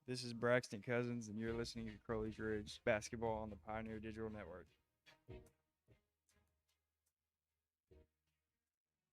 This is Braxton Cousins, and you're listening to Crowley's Ridge Basketball on the Pioneer Digital Network.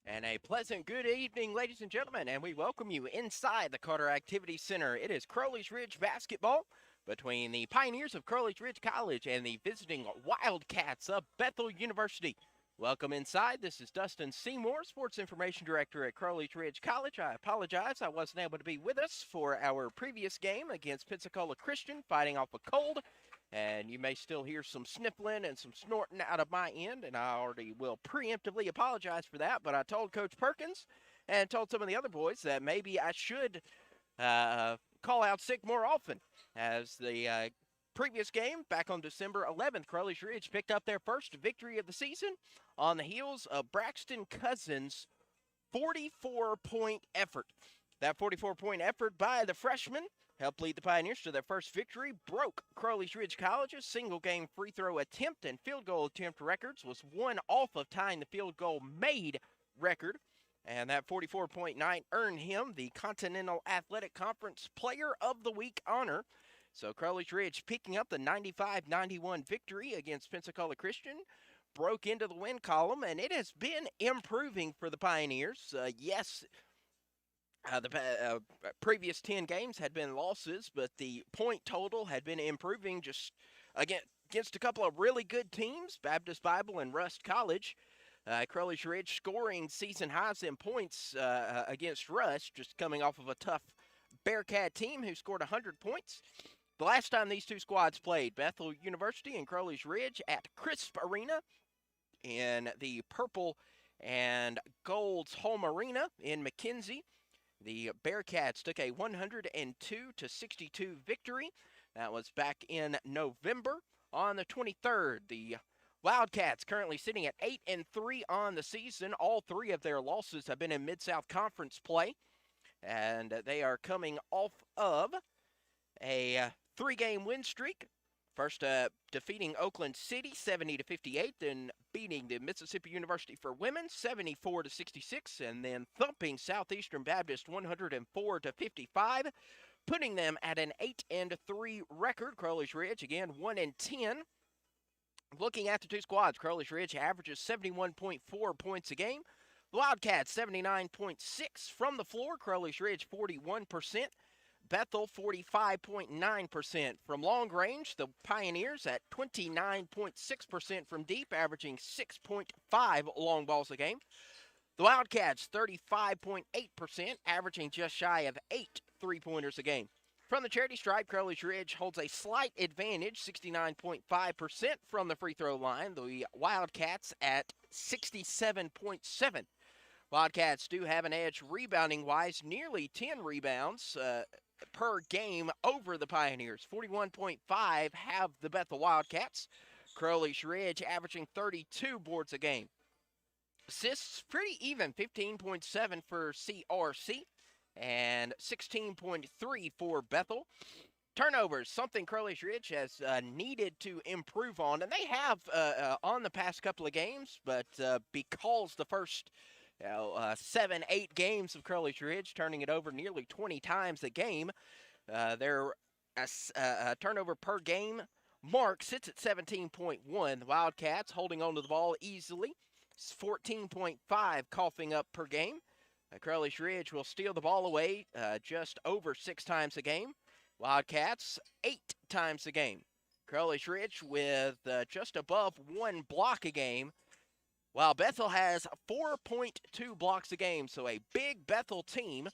And a pleasant good evening, ladies and gentlemen, and we welcome you inside the Carter Activity Center. It is Crowley's Ridge basketball between the Pioneers of Crowley's Ridge College and the visiting Wildcats of Bethel University. Welcome inside. This is Dustin Seymour, Sports Information Director at Crowley's Ridge College. I apologize I wasn't able to be with us for our previous game against Pensacola Christian, fighting off a cold. And you may still hear some sniffling and some snorting out of my end, and I already will preemptively apologize for that. But I told Coach Perkins and told some of the other boys that maybe I should call out sick more often, as the previous game back on December 11th, Crowley's Ridge picked up their first victory of the season on the heels of Braxton Cousins' 44-point effort. That 44-point effort by the freshman helped lead the Pioneers to their first victory, broke Crowley's Ridge College's single-game free throw attempt and field goal attempt records, was one off of tying the field goal made record, and that 44-point night earned him the Continental Athletic Conference Player of the Week honor. So Crowley's Ridge picking up the 95-91 victory against Pensacola Christian, broke into the win column, and it has been improving for the Pioneers. The previous 10 games had been losses, but the point total had been improving just against a couple of really good teams, Baptist Bible and Rust College. Crowley's Ridge scoring season highs in points against Rust, just coming off of a tough Bearcat team who scored 100 points. The last time these two squads played, Bethel University and Crowley's Ridge at Crisp Arena in the Purple and Gold's home arena in McKenzie. The Bearcats took a 102-62 victory. That was back in November. On the 23rd, the Wildcats currently sitting at 8-3 on the season. All three of their losses have been in Mid-South Conference play, and they are coming off of a three-game win streak. First, defeating Oakland City 70-58, then beating the Mississippi University for Women 74-66, and then thumping Southeastern Baptist 104-55, putting them at an 8-3 record. Crowley's Ridge again 1-10. Looking at the two squads, Crowley's Ridge averages 71.4 points a game. The Wildcats 79.6 from the floor. Crowley's Ridge 41%. Bethel 45.9% from long range. The Pioneers at 29.6% from deep, averaging 6.5 long balls a game. The Wildcats 35.8%, averaging just shy of 8 three-pointers a game. From the charity stripe, Crowley's Ridge holds a slight advantage, 69.5% from the free throw line. The Wildcats at 67.7%. Wildcats do have an edge rebounding-wise, nearly 10 rebounds per game over the Pioneers. 41.5 have the Bethel Wildcats. Crowley's Ridge averaging 32 boards a game. Assists pretty even, 15.7 for CRC and 16.3 for Bethel. Turnovers, something Crowley's Ridge has needed to improve on, and they have on the past couple of games, but because the first 7-8 games of Crowley's Ridge, turning it over nearly 20 times a game. Their turnover per game mark sits at 17.1. The Wildcats holding on to the ball easily. It's 14.5 coughing up per game. Crowley's Ridge will steal the ball away just over 6 times a game. Wildcats 8 times a game. Crowley's Ridge with just above 1 block a game, while Bethel has 4.2 blocks a game, so a big Bethel team.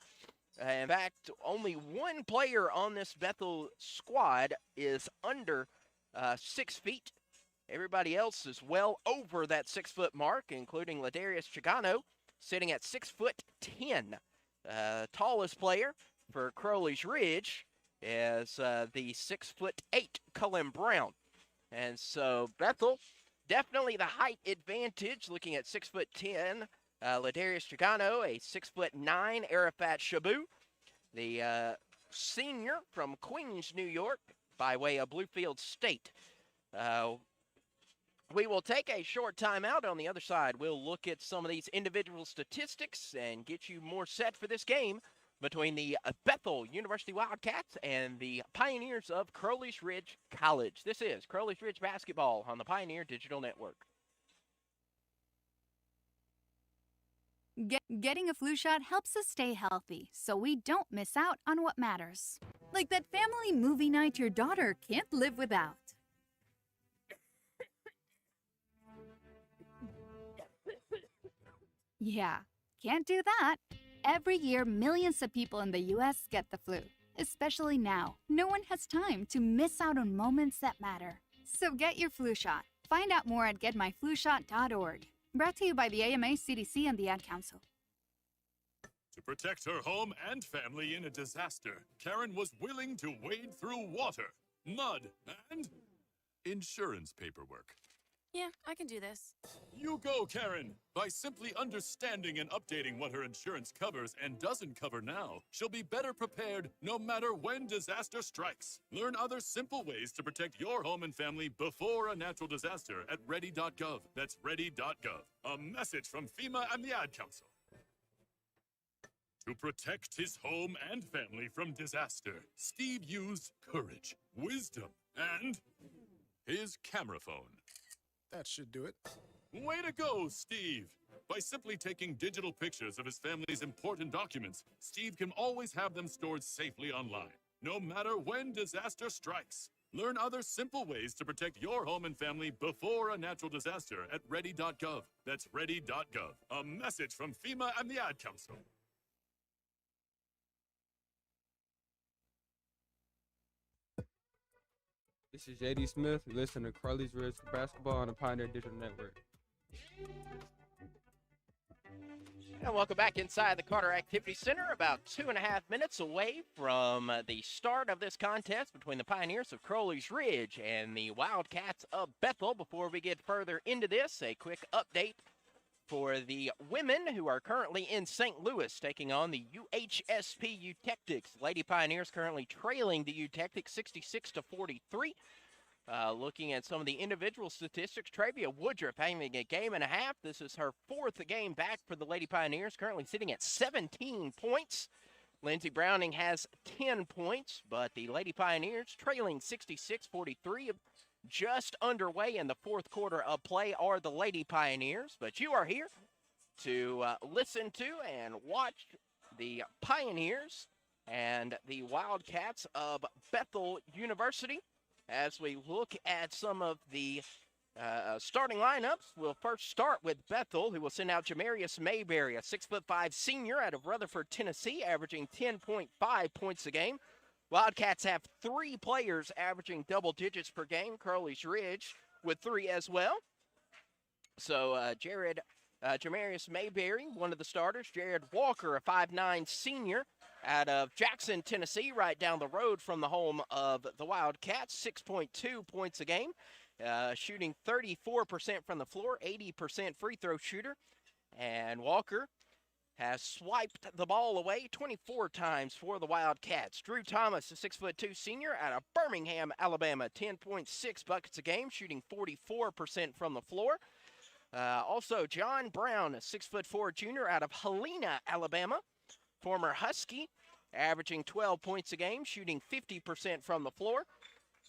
In fact, only one player on this Bethel squad is under 6 feet. Everybody else is well over that 6-foot mark, including Ladarius Chigano, sitting at 6'10". Tallest player for Crowley's Ridge is the 6'8" Cullen Brown. And so Bethel, definitely the height advantage, looking at 6'10", Ladarius Chigano, a 6'9", Arafat Shabu, the senior from Queens, New York, by way of Bluefield State. We will take a short timeout. On the other side, we'll look at some of these individual statistics and get you more set for this game between the Bethel University Wildcats and the Pioneers of Crowley's Ridge College. This is Crowley's Ridge basketball on the Pioneer Digital Network. Getting a flu shot helps us stay healthy, so we don't miss out on what matters. Like that family movie night your daughter can't live without. Yeah, can't do that. Every year, millions of people in the U.S. get the flu. Especially now, no one has time to miss out on moments that matter. So get your flu shot. Find out more at getmyflushot.org. Brought to you by the AMA, CDC, and the Ad Council. To protect her home and family in a disaster, Karen was willing to wade through water, mud, and insurance paperwork. Yeah, I can do this. You go, Karen! By simply understanding and updating what her insurance covers and doesn't cover now, she'll be better prepared no matter when disaster strikes. Learn other simple ways to protect your home and family before a natural disaster at ready.gov. That's ready.gov. A message from FEMA and the Ad Council. To protect his home and family from disaster, Steve used courage, wisdom, and his camera phone. That should do it. Way to go, Steve! By simply taking digital pictures of his family's important documents, Steve can always have them stored safely online, no matter when disaster strikes. Learn other simple ways to protect your home and family before a natural disaster at ready.gov. That's ready.gov. A message from FEMA and the Ad Council. This is JD Smith. You listen to Crowley's Ridge basketball on the Pioneer Digital Network. And welcome back inside the Carter Activity Center, about 2.5 minutes away from the start of this contest between the Pioneers of Crowley's Ridge and the Wildcats of Bethel. Before we get further into this, a quick update for the women who are currently in St. Louis taking on the UHSP Eutectics. Lady Pioneers currently trailing the Eutectics 66-43. Looking at some of the individual statistics, Travia Woodruff having a game and a half. This is her 4th game back for the Lady Pioneers, currently sitting at 17 points. Lindsey Browning has 10 points, but the Lady Pioneers trailing 66-43. Just underway in the 4th quarter of play are the Lady Pioneers, but you are here to listen to and watch the Pioneers and the Wildcats of Bethel University. As we look at some of the starting lineups, we'll first start with Bethel, who will send out Jamarius Mayberry, a 6'5" senior out of Rutherford, Tennessee, averaging 10.5 points a game. Wildcats have 3 players averaging double digits per game. Crowley's Ridge with 3 as well. So Jamarius Mayberry, one of the starters. Jared Walker, a 5'9" senior out of Jackson, Tennessee, right down the road from the home of the Wildcats. 6.2 points a game, shooting 34% from the floor, 80% free throw shooter. And Walker has swiped the ball away 24 times for the Wildcats. Drew Thomas, a 6'2" senior out of Birmingham, Alabama, 10.6 buckets a game, shooting 44% from the floor. Also, John Brown, a 6'4" junior out of Helena, Alabama, former Husky, averaging 12 points a game, shooting 50% from the floor.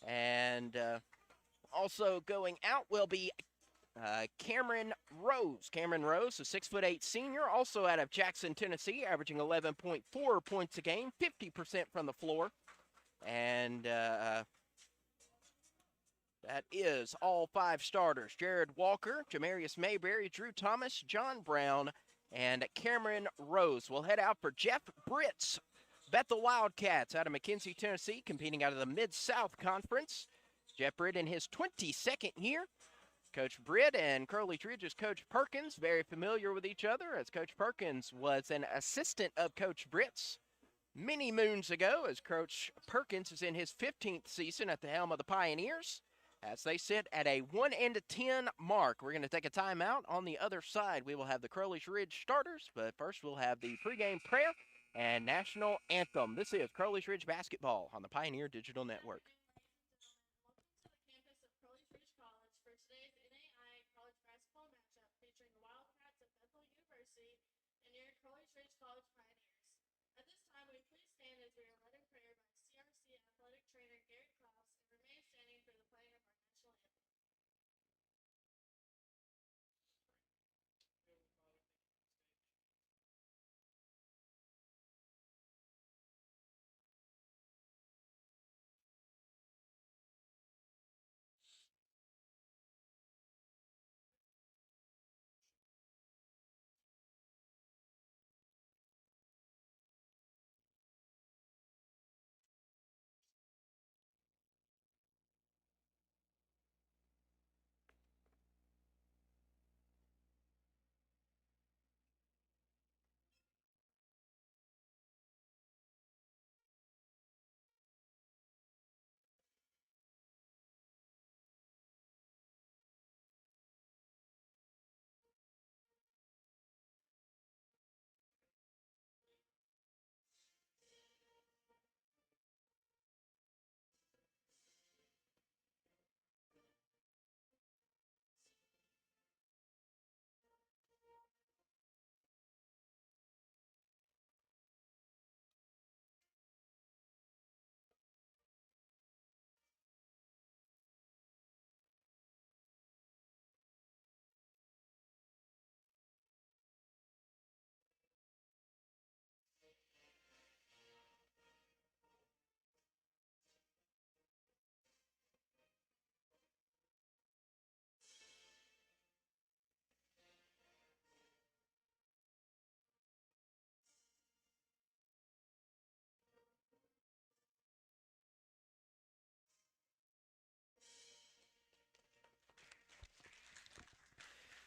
And also going out will be Cameron Rose. Cameron Rose, a 6'8" senior, also out of Jackson, Tennessee, averaging 11.4 points a game, 50% from the floor. And that is all 5 starters. Jared Walker, Jamarius Mayberry, Drew Thomas, John Brown, and Cameron Rose. We'll head out for Jeff Britz, Bethel Wildcats out of McKenzie, Tennessee, competing out of the Mid-South Conference. Jeff Britt in his 22nd year. Coach Britt and Crowley's Ridge's Coach Perkins, very familiar with each other, as Coach Perkins was an assistant of Coach Britt's many moons ago, as Coach Perkins is in his 15th season at the helm of the Pioneers, as they sit at a 1-10 mark. We're going to take a timeout. On the other side, we will have the Crowley's Ridge starters, but first we'll have the pregame prayer and national anthem. This is Crowley's Ridge basketball on the Pioneer Digital Network. College Pioneers. At this time, for your wedding prayer by CRC athletic trainer Gary Klaus and remain standing for the playing of our national anthem.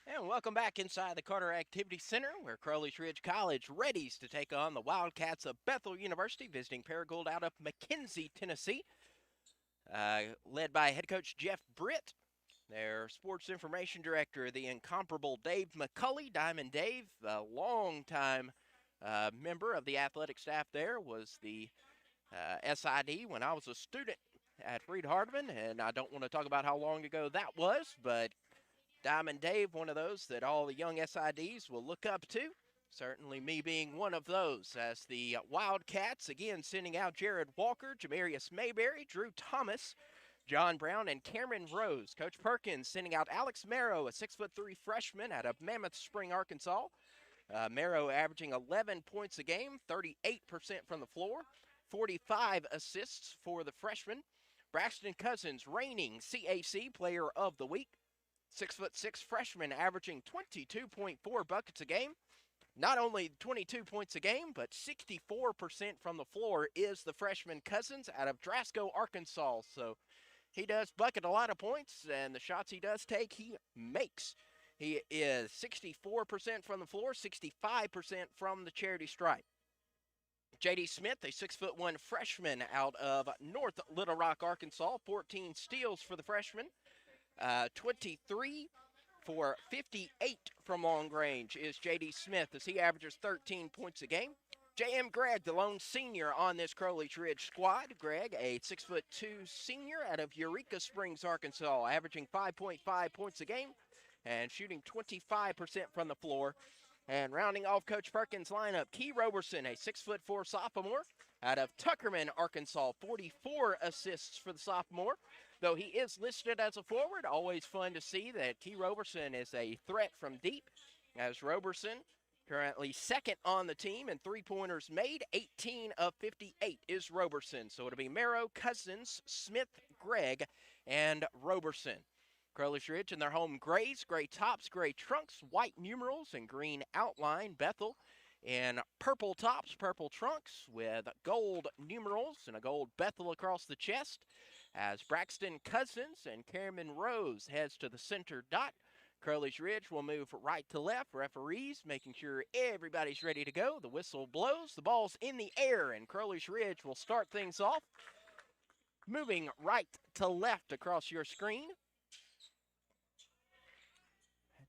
And welcome back inside the Carter Activity Center, where Crowley's Ridge College readies to take on the Wildcats of Bethel University, visiting Paragould out of McKenzie, Tennessee. Led by head coach Jeff Britt, their sports information director, the incomparable Dave McCulley. Diamond Dave, a longtime member of the athletic staff there, was the SID when I was a student at Freed-Hardeman, and I don't want to talk about how long ago that was, but Diamond Dave, one of those that all the young SIDs will look up to. Certainly me being one of those, as the Wildcats again sending out Jared Walker, Jamarius Mayberry, Drew Thomas, John Brown, and Cameron Rose. Coach Perkins sending out Alex Marrow, a 6'3" freshman out of Mammoth Spring, Arkansas. Marrow averaging 11 points a game, 38% from the floor, 45 assists for the freshman. Braxton Cousins, reigning CAC Player of the Week. 6'6" freshman averaging 22.4 buckets a game. Not only 22 points a game, but 64% from the floor is the freshman Cousins out of Drasco, Arkansas. So he does bucket a lot of points, and the shots he does take, he makes. He is 64% from the floor, 65% from the charity stripe. J.D. Smith, a 6'1" freshman out of North Little Rock, Arkansas. 14 steals for the freshman. 23 for 58 from long range is J.D. Smith, as he averages 13 points a game. J.M. Gregg, the lone senior on this Crowley's Ridge squad. Gregg, a 6'2" senior out of Eureka Springs, Arkansas, averaging 5.5 points a game and shooting 25% from the floor. And rounding off Coach Perkins' lineup, Key Roberson, a 6'4" sophomore out of Tuckerman, Arkansas. 44 assists for the sophomore. Though he is listed as a forward, always fun to see that Key Roberson is a threat from deep, as Roberson currently second on the team in three-pointers made. 18 of 58 is Roberson. So it'll be Marrow, Cousins, Smith, Gregg, and Roberson. Crowley's Ridge in their home grays, gray tops, gray trunks, white numerals, and green outline. Bethel in purple tops, purple trunks, with gold numerals and a gold Bethel across the chest, as Braxton Cousins and Cameron Rose heads to the center dot. Crowley's Ridge will move right to left. Referees making sure everybody's ready to go. The whistle blows. The ball's in the air, and Crowley's Ridge will start things off. Moving right to left across your screen.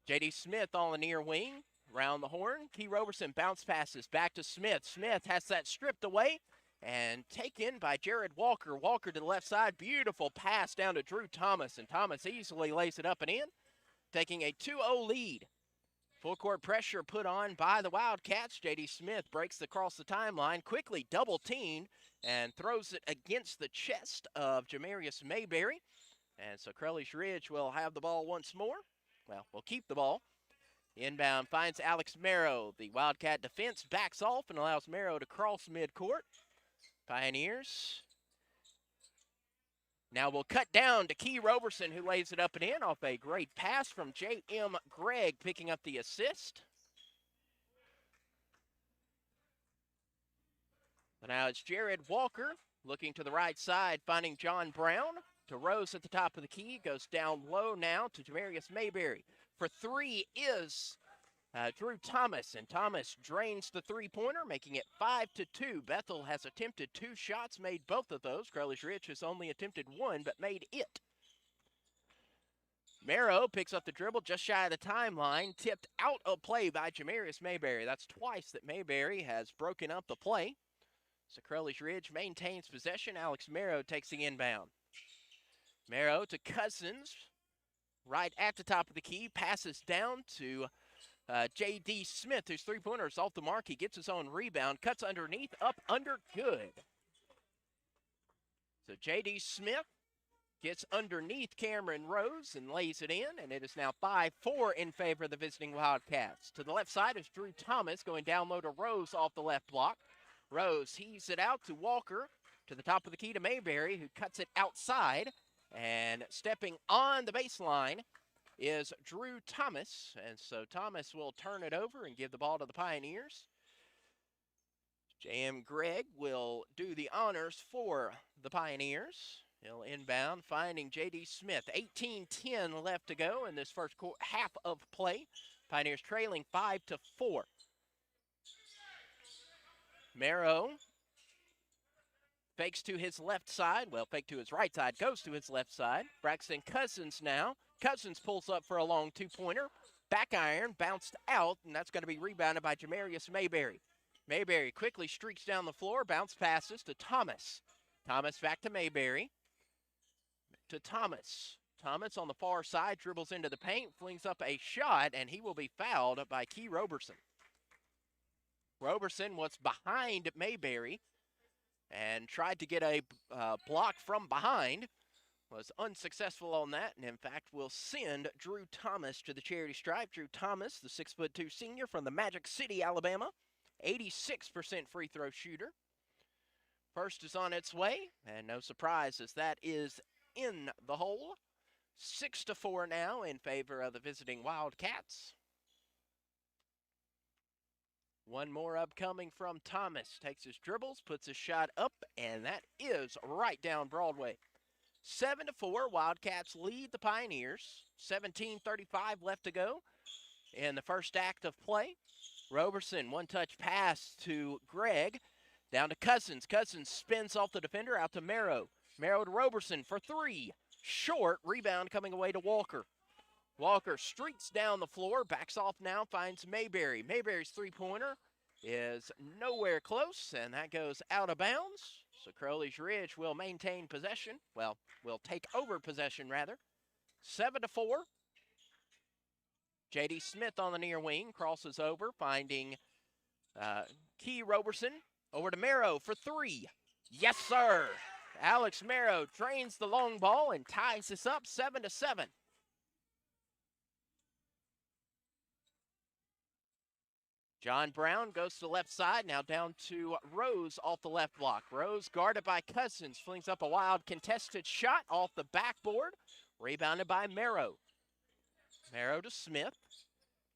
J.D. Smith on the near wing. Round the horn. Key Roberson bounce passes back to Smith. Smith has that stripped away and taken by Jared Walker. Walker to the left side. Beautiful pass down to Drew Thomas, and Thomas easily lays it up and in, taking a 2-0 lead Full court pressure put on by the Wildcats. J.D. Smith breaks across the timeline, quickly double teamed, and throws it against the chest of Jamarius Mayberry. And so Crowley's Ridge will have the ball once more. Well, we'll keep the ball. Inbound finds Alex Merrow. The Wildcat defense backs off and allows Merrow to cross midcourt. Pioneers now we'll cut down to Key Roberson, who lays it up and in off a great pass from J.M. Gregg, picking up the assist. So now it's Jared Walker looking to the right side, finding John Brown. To Rose at the top of the key, goes down low now to Jamarius Mayberry. For three is Drew Thomas, and Thomas drains the three-pointer, making it 5-2. Bethel has attempted 2 shots, made both of those. Crowley's Ridge has only attempted 1, but made it. Merrow picks up the dribble just shy of the timeline, tipped out of play by Jamarius Mayberry. That's twice that Mayberry has broken up the play. So Crowley's Ridge maintains possession. Alex Merrow takes the inbound. Merrow to Cousins, right at the top of the key, passes down to J.D. Smith, whose three-pointer is off the mark. He gets his own rebound, cuts underneath, up, under, good. So J.D. Smith gets underneath Cameron Rose and lays it in, and it is now 5-4 in favor of the visiting Wildcats. To the left side is Drew Thomas going down low to Rose off the left block. Rose heaves it out to Walker, to the top of the key to Mayberry, who cuts it outside. And stepping on the baseline is Drew Thomas. And so Thomas will turn it over and give the ball to the Pioneers. J.M. Gregg will do the honors for the Pioneers. He'll inbound, finding J.D. Smith. 18-10 left to go in this first half of play. Pioneers trailing 5-4. Merrow fakes to his left side. Well, fake to his right side, goes to his left side. Braxton Cousins now. Cousins pulls up for a long two-pointer. Back iron, bounced out, and that's going to be rebounded by Jamarius Mayberry. Mayberry quickly streaks down the floor, bounce passes to Thomas. Thomas back to Mayberry. To Thomas. Thomas on the far side, dribbles into the paint, flings up a shot, and he will be fouled by Key Roberson. Roberson was behind Mayberry and tried to get a block from behind. Was unsuccessful on that, and in fact will send Drew Thomas to the charity stripe. Drew Thomas, the 6'2" senior from the Magic City, Alabama, 86% free throw shooter. First is on its way, and no surprise as that is in the hole. 6-4 now in favor of the visiting Wildcats. One more upcoming from Thomas. Takes his dribbles, puts his shot up, and that is right down Broadway. 7-4, Wildcats lead the Pioneers. 17:35 left to go in the first act of play. Roberson, one-touch pass to Gregg. Down to Cousins. Cousins spins off the defender out to Merrow. Merrow to Roberson for three. Short, rebound coming away to Walker. Walker streaks down the floor, backs off now, finds Mayberry. Mayberry's three-pointer is nowhere close, and that goes out of bounds. So Crowley's Ridge will maintain possession. Well, will take over possession, rather. 7-4. J.D. Smith on the near wing, crosses over, finding Key Roberson. Over to Merrow for three. Yes, sir. Alex Merrow drains the long ball and ties this up 7-7. John Brown goes to the left side, now down to Rose off the left block. Rose guarded by Cousins, flings up a wild contested shot off the backboard, rebounded by Merrow. Merrow to Smith.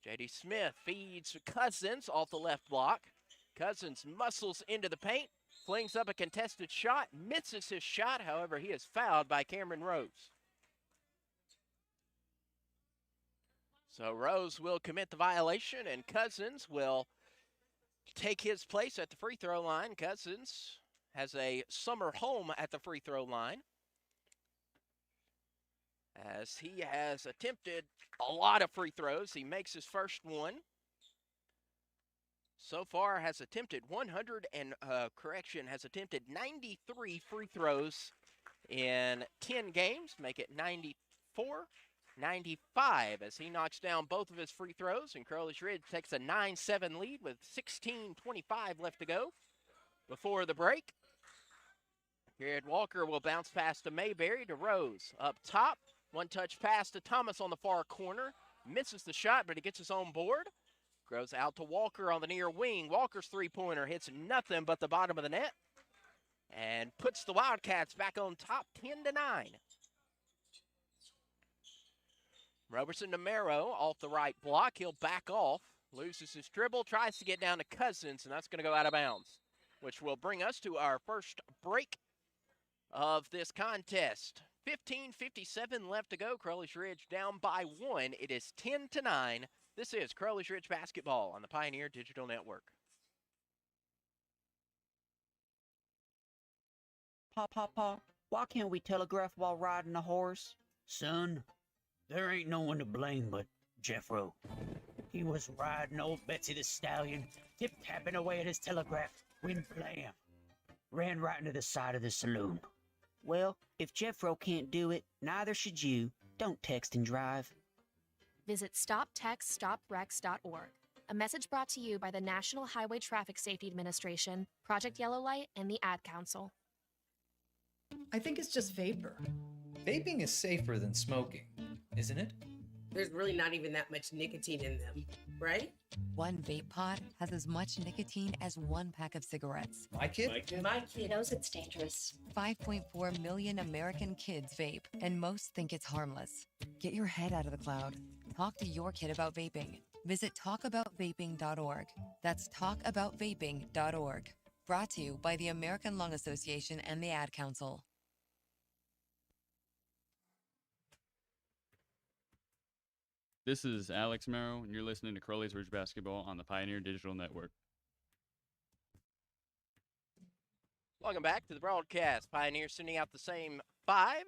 J.D. Smith feeds Cousins off the left block. Cousins muscles into the paint, flings up a contested shot, misses his shot. However, he is fouled by Cameron Rose. So Rose will commit the violation, and Cousins will take his place at the free throw line. Cousins has a summer home at the free throw line, as he has attempted a lot of free throws. He makes his first one. So far has attempted 93 free throws in 10 games, make it 94. 95 as he knocks down both of his free throws, and Crowley's Ridge takes a 9-7 lead with 16:25 left to go before the break. Jared Walker will bounce pass to Mayberry to Rose. Up top, one-touch pass to Thomas on the far corner. Misses the shot, but he gets his own board. Goes out to Walker on the near wing. Walker's three-pointer hits nothing but the bottom of the net and puts the Wildcats back on top 10-9. Robertson to Marrow off the right block. He'll back off, loses his dribble, tries to get down to Cousins, and that's going to go out of bounds, which will bring us to our first break of this contest. 15:57 left to go. Crowley's Ridge down by 1. It is 10-9. This is Crowley's Ridge basketball on the Pioneer Digital Network. Pa, why can't we telegraph while riding a horse? Son, there ain't no one to blame but Jeffro. He was riding old Betsy the Stallion, tip-tapping away at his telegraph, when blam, ran right into the side of the saloon. Well, if Jeffro can't do it, neither should you. Don't text and drive. Visit StopTextStopWrecks.org. A message brought to you by the National Highway Traffic Safety Administration, Project Yellow Light, and the Ad Council. I think it's just vapor. Vaping is safer than smoking, isn't it? There's really not even that much nicotine in them, right? One vape pod has as much nicotine as one pack of cigarettes. My kid knows it's dangerous. 5.4 million American kids vape, and most think it's harmless. Get your head out of the cloud. Talk to your kid about vaping. Visit talkaboutvaping.org. That's talkaboutvaping.org. Brought to you by the American Lung Association and the Ad Council. This is Alex Merrow, and you're listening to Crowley's Ridge Basketball on the Pioneer Digital Network. Welcome back to the broadcast. Pioneers sending out the same 5.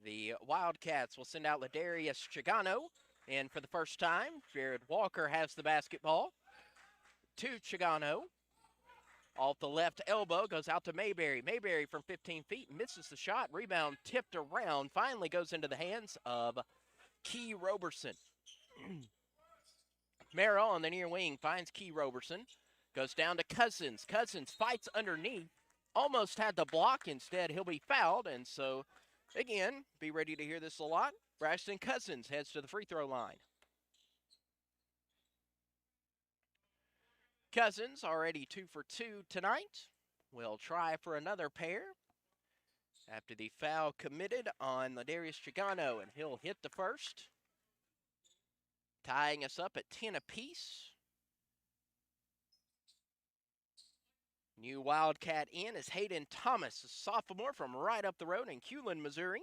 The Wildcats will send out Ladarius Chigano, and for the first time, Jared Walker has the basketball. To Chigano. Off the left elbow, goes out to Mayberry. Mayberry from 15 feet misses the shot. Rebound tipped around. Finally goes into the hands of Key Roberson. Merrill on the near wing finds Key Roberson. Goes down to Cousins. Cousins fights underneath. Almost had the block. Instead, he'll be fouled. And so, again, be ready to hear this a lot. Braxton Cousins heads to the free throw line. Cousins already 2 for 2 tonight. Will try for another pair after the foul committed on Ladarius Chigano, and he'll hit the first, tying us up at 10 apiece. New Wildcat in is Hayden Thomas, a sophomore from right up the road in Culin, Missouri.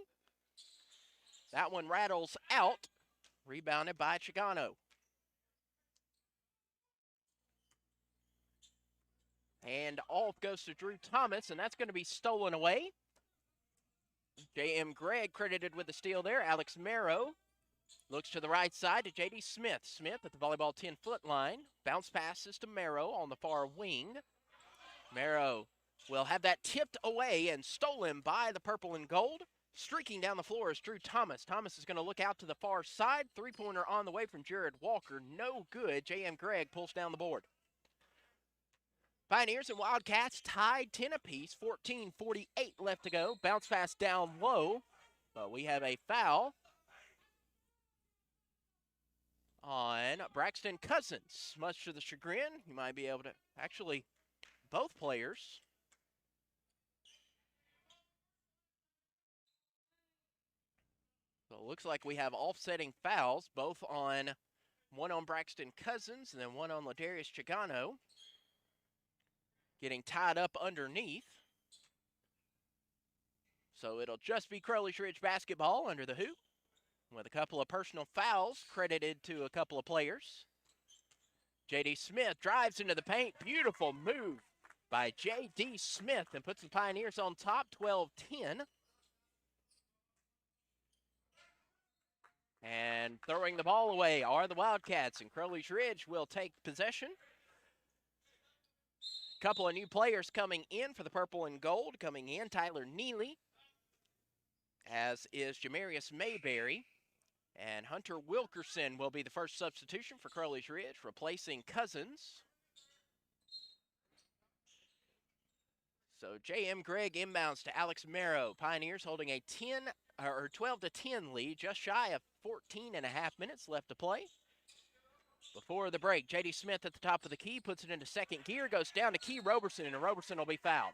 That one rattles out, rebounded by Chigano. And off goes to Drew Thomas, and that's going to be stolen away. J.M. Gregg credited with the steal there. Alex Merrow looks to the right side to J.D. Smith. Smith at the volleyball 10-foot line. Bounce passes to Merrow on the far wing. Merrow will have that tipped away and stolen by the purple and gold. Streaking down the floor is Drew Thomas. Thomas is going to look out to the far side. Three-pointer on the way from Jared Walker. No good. J.M. Gregg pulls down the board. Pioneers and Wildcats tied 10 apiece, 14:48 left to go. Bounce pass down low, but we have a foul on Braxton Cousins. Much to the chagrin, you might be able to, actually, both players. So it looks like we have offsetting fouls, both on one on Braxton Cousins and then one on Ladarius Chigano. Getting tied up underneath. So it'll just be Crowley's Ridge basketball under the hoop with a couple of personal fouls credited to a couple of players. J.D. Smith drives into the paint. Beautiful move by J.D. Smith and puts the Pioneers on top, 12-10. And throwing the ball away are the Wildcats, and Crowley's Ridge will take possession. Couple of new players coming in for the purple and gold. Coming in, Tyler Neely, as is Jamarius Mayberry. And Hunter Wilkerson will be the first substitution for Crowley's Ridge, replacing Cousins. So J.M. Gregg inbounds to Alex Marrow. Pioneers holding a 12-10 lead, just shy of 14 and a half minutes left to play. Before the break, J.D. Smith at the top of the key, puts it into second gear, goes down to Key Roberson, and Roberson will be fouled.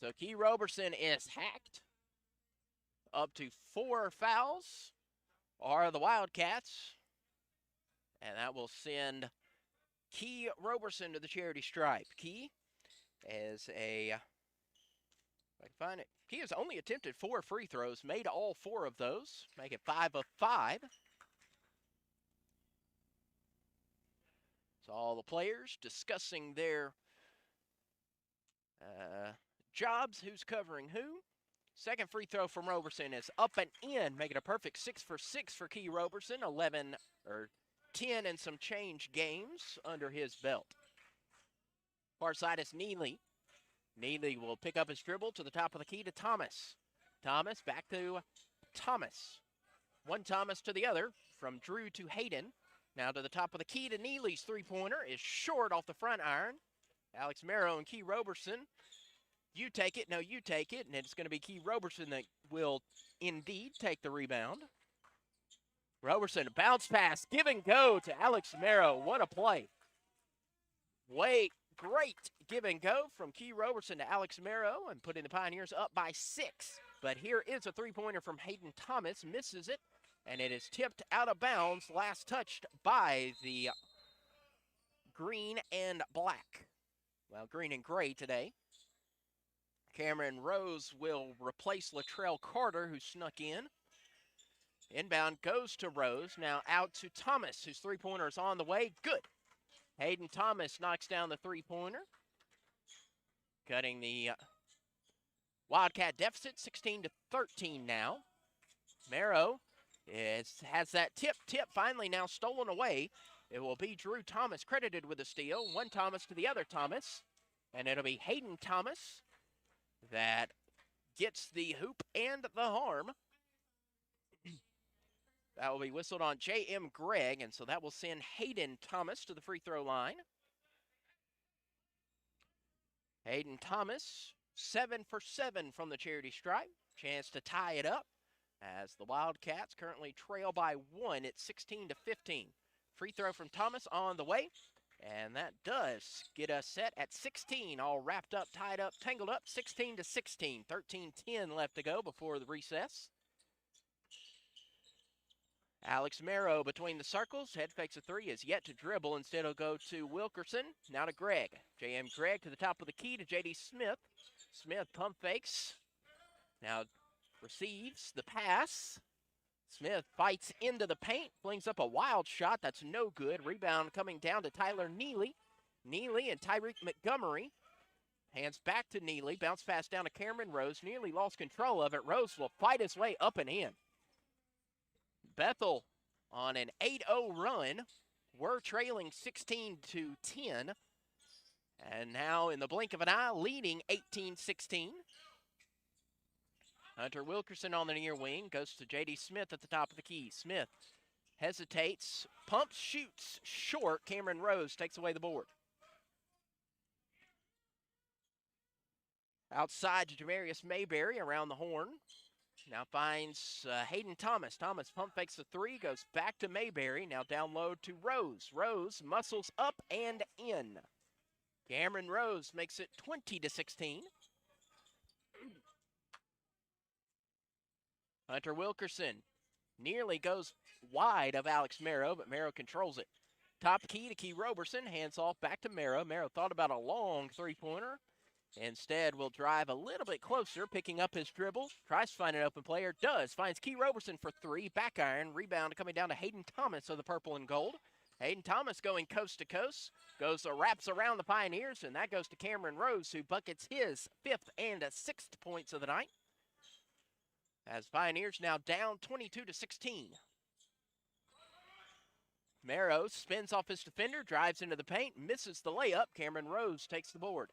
So Key Roberson is hacked. Up to 4 fouls are the Wildcats. And that will send Key Roberson to the charity stripe. Key is if I can find it. Key has only attempted 4 free throws, made all 4 of those, make it 5 of 5. So all the players discussing their jobs, who's covering who. Second free throw from Roberson is up and in, making a perfect 6 for 6 for Key Roberson. 10 and some change games under his belt. Far side is Neely. Neely will pick up his dribble to the top of the key to Thomas. Thomas back to Thomas. One Thomas to the other, from Drew to Hayden. Now to the top of the key to Neely's three-pointer is short off the front iron. Alex Marrow and Key Roberson. You take it, no, you take it, and it's going to be Key Roberson that will indeed take the rebound. Roberson, bounce pass, give and go to Alex Marrow. What a play. Great give and go from Key Roberson to Alex Marrow and putting the Pioneers up by 6. But here is a three-pointer from Hayden Thomas, misses it, and it is tipped out of bounds, last touched by the green and black. Well, green and gray today. Cameron Rose will replace Latrell Carter, who snuck in. Inbound goes to Rose, now out to Thomas, whose three-pointer is on the way. Good. Hayden Thomas knocks down the three-pointer, cutting the Wildcat deficit 16-13 now. Marrow has that tip finally now stolen away. It will be Drew Thomas credited with the steal. One Thomas to the other Thomas, and it'll be Hayden Thomas that gets the hoop and the harm. That will be whistled on J.M. Gregg, and so that will send Hayden Thomas to the free throw line. Hayden Thomas, 7 for 7 from the charity stripe. Chance to tie it up as the Wildcats currently trail by 1 at 16-15. Free throw from Thomas on the way, and that does get us set at 16, all wrapped up, tied up, tangled up, 16-16. 13-10 left to go before the recess. Alex Marrow between the circles, head fakes a three, is yet to dribble. Instead he'll go to Wilkerson, now to Gregg. J.M. Gregg to the top of the key to J.D. Smith. Smith pump fakes, now receives the pass. Smith fights into the paint, flings up a wild shot, that's no good. Rebound coming down to Tyler Neely. Neely and Tyreek Montgomery. Hands back to Neely, bounce pass down to Cameron Rose. Neely lost control of it. Rose will fight his way up and in. Bethel on an 8-0 run. We're trailing 16-10. And now in the blink of an eye, leading 18-16. Hunter Wilkerson on the near wing, goes to J.D. Smith at the top of the key. Smith hesitates, pumps, shoots, short. Cameron Rose takes away the board. Outside to Jamarius Mayberry around the horn. Now finds Hayden Thomas. Thomas pump fakes the three, goes back to Mayberry. Now down low to Rose. Rose muscles up and in. Cameron Rose makes it 20-16. Hunter Wilkerson nearly goes wide of Alex Marrow, but Marrow controls it. Top key to Key Roberson, hands off back to Marrow. Marrow thought about a long three-pointer. Instead, will drive a little bit closer, picking up his dribble. Tries to find an open player, does. Finds Key Roberson for three, back iron. Rebound coming down to Hayden Thomas of the purple and gold. Hayden Thomas going coast to coast. Wraps around the Pioneers, and that goes to Cameron Rose, who buckets his 5th and 6th points of the night. As Pioneers now down 22-16. Marrow spins off his defender, drives into the paint, misses the layup. Cameron Rose takes the board.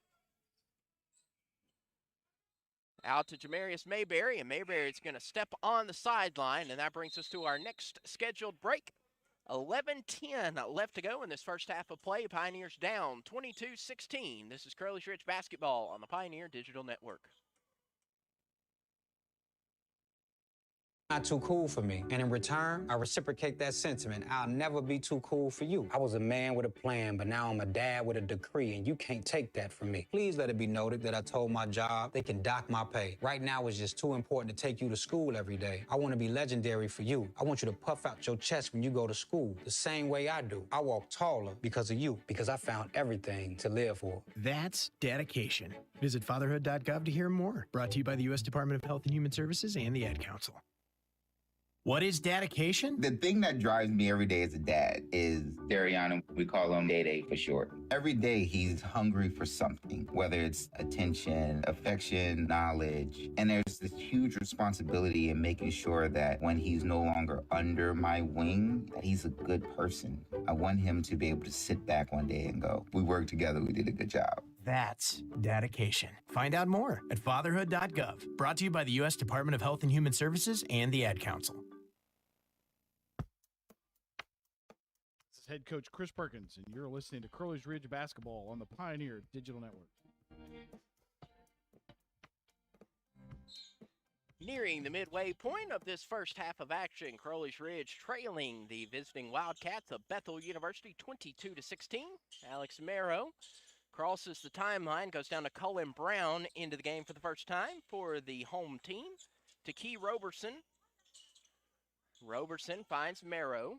Out to Jamarius Mayberry, and Mayberry is going to step on the sideline, and that brings us to our next scheduled break. 11:10 left to go in this first half of play. Pioneers down 22-16. This is Crowley's Ridge basketball on the Pioneer Digital Network. Not too cool for me. And in return, I reciprocate that sentiment. I'll never be too cool for you. I was a man with a plan, but now I'm a dad with a decree, and you can't take that from me. Please let it be noted that I told my job they can dock my pay. Right now, it's just too important to take you to school every day. I want to be legendary for you. I want you to puff out your chest when you go to school, the same way I do. I walk taller because of you, because I found everything to live for. That's dedication. Visit fatherhood.gov to hear more. Brought to you by the U.S. Department of Health and Human Services and the Ad Council. What is dedication? The thing that drives me every day as a dad is Dariana. We call him Day for short. Every day he's hungry for something, whether it's attention, affection, knowledge. And there's this huge responsibility in making sure that when he's no longer under my wing, that he's a good person. I want him to be able to sit back one day and go, we worked together, we did a good job. That's dedication. Find out more at fatherhood.gov. Brought to you by the U.S. Department of Health and Human Services and the Ad Council. This is head coach Chris Perkins, and you're listening to Crowley's Ridge basketball on the Pioneer Digital Network. Nearing the midway point of this first half of action, Crowley's Ridge trailing the visiting Wildcats of Bethel University 22-16. Alex Marrow crosses the timeline, goes down to Cullen Brown into the game for the first time for the home team. To Key Roberson. Roberson finds Marrow.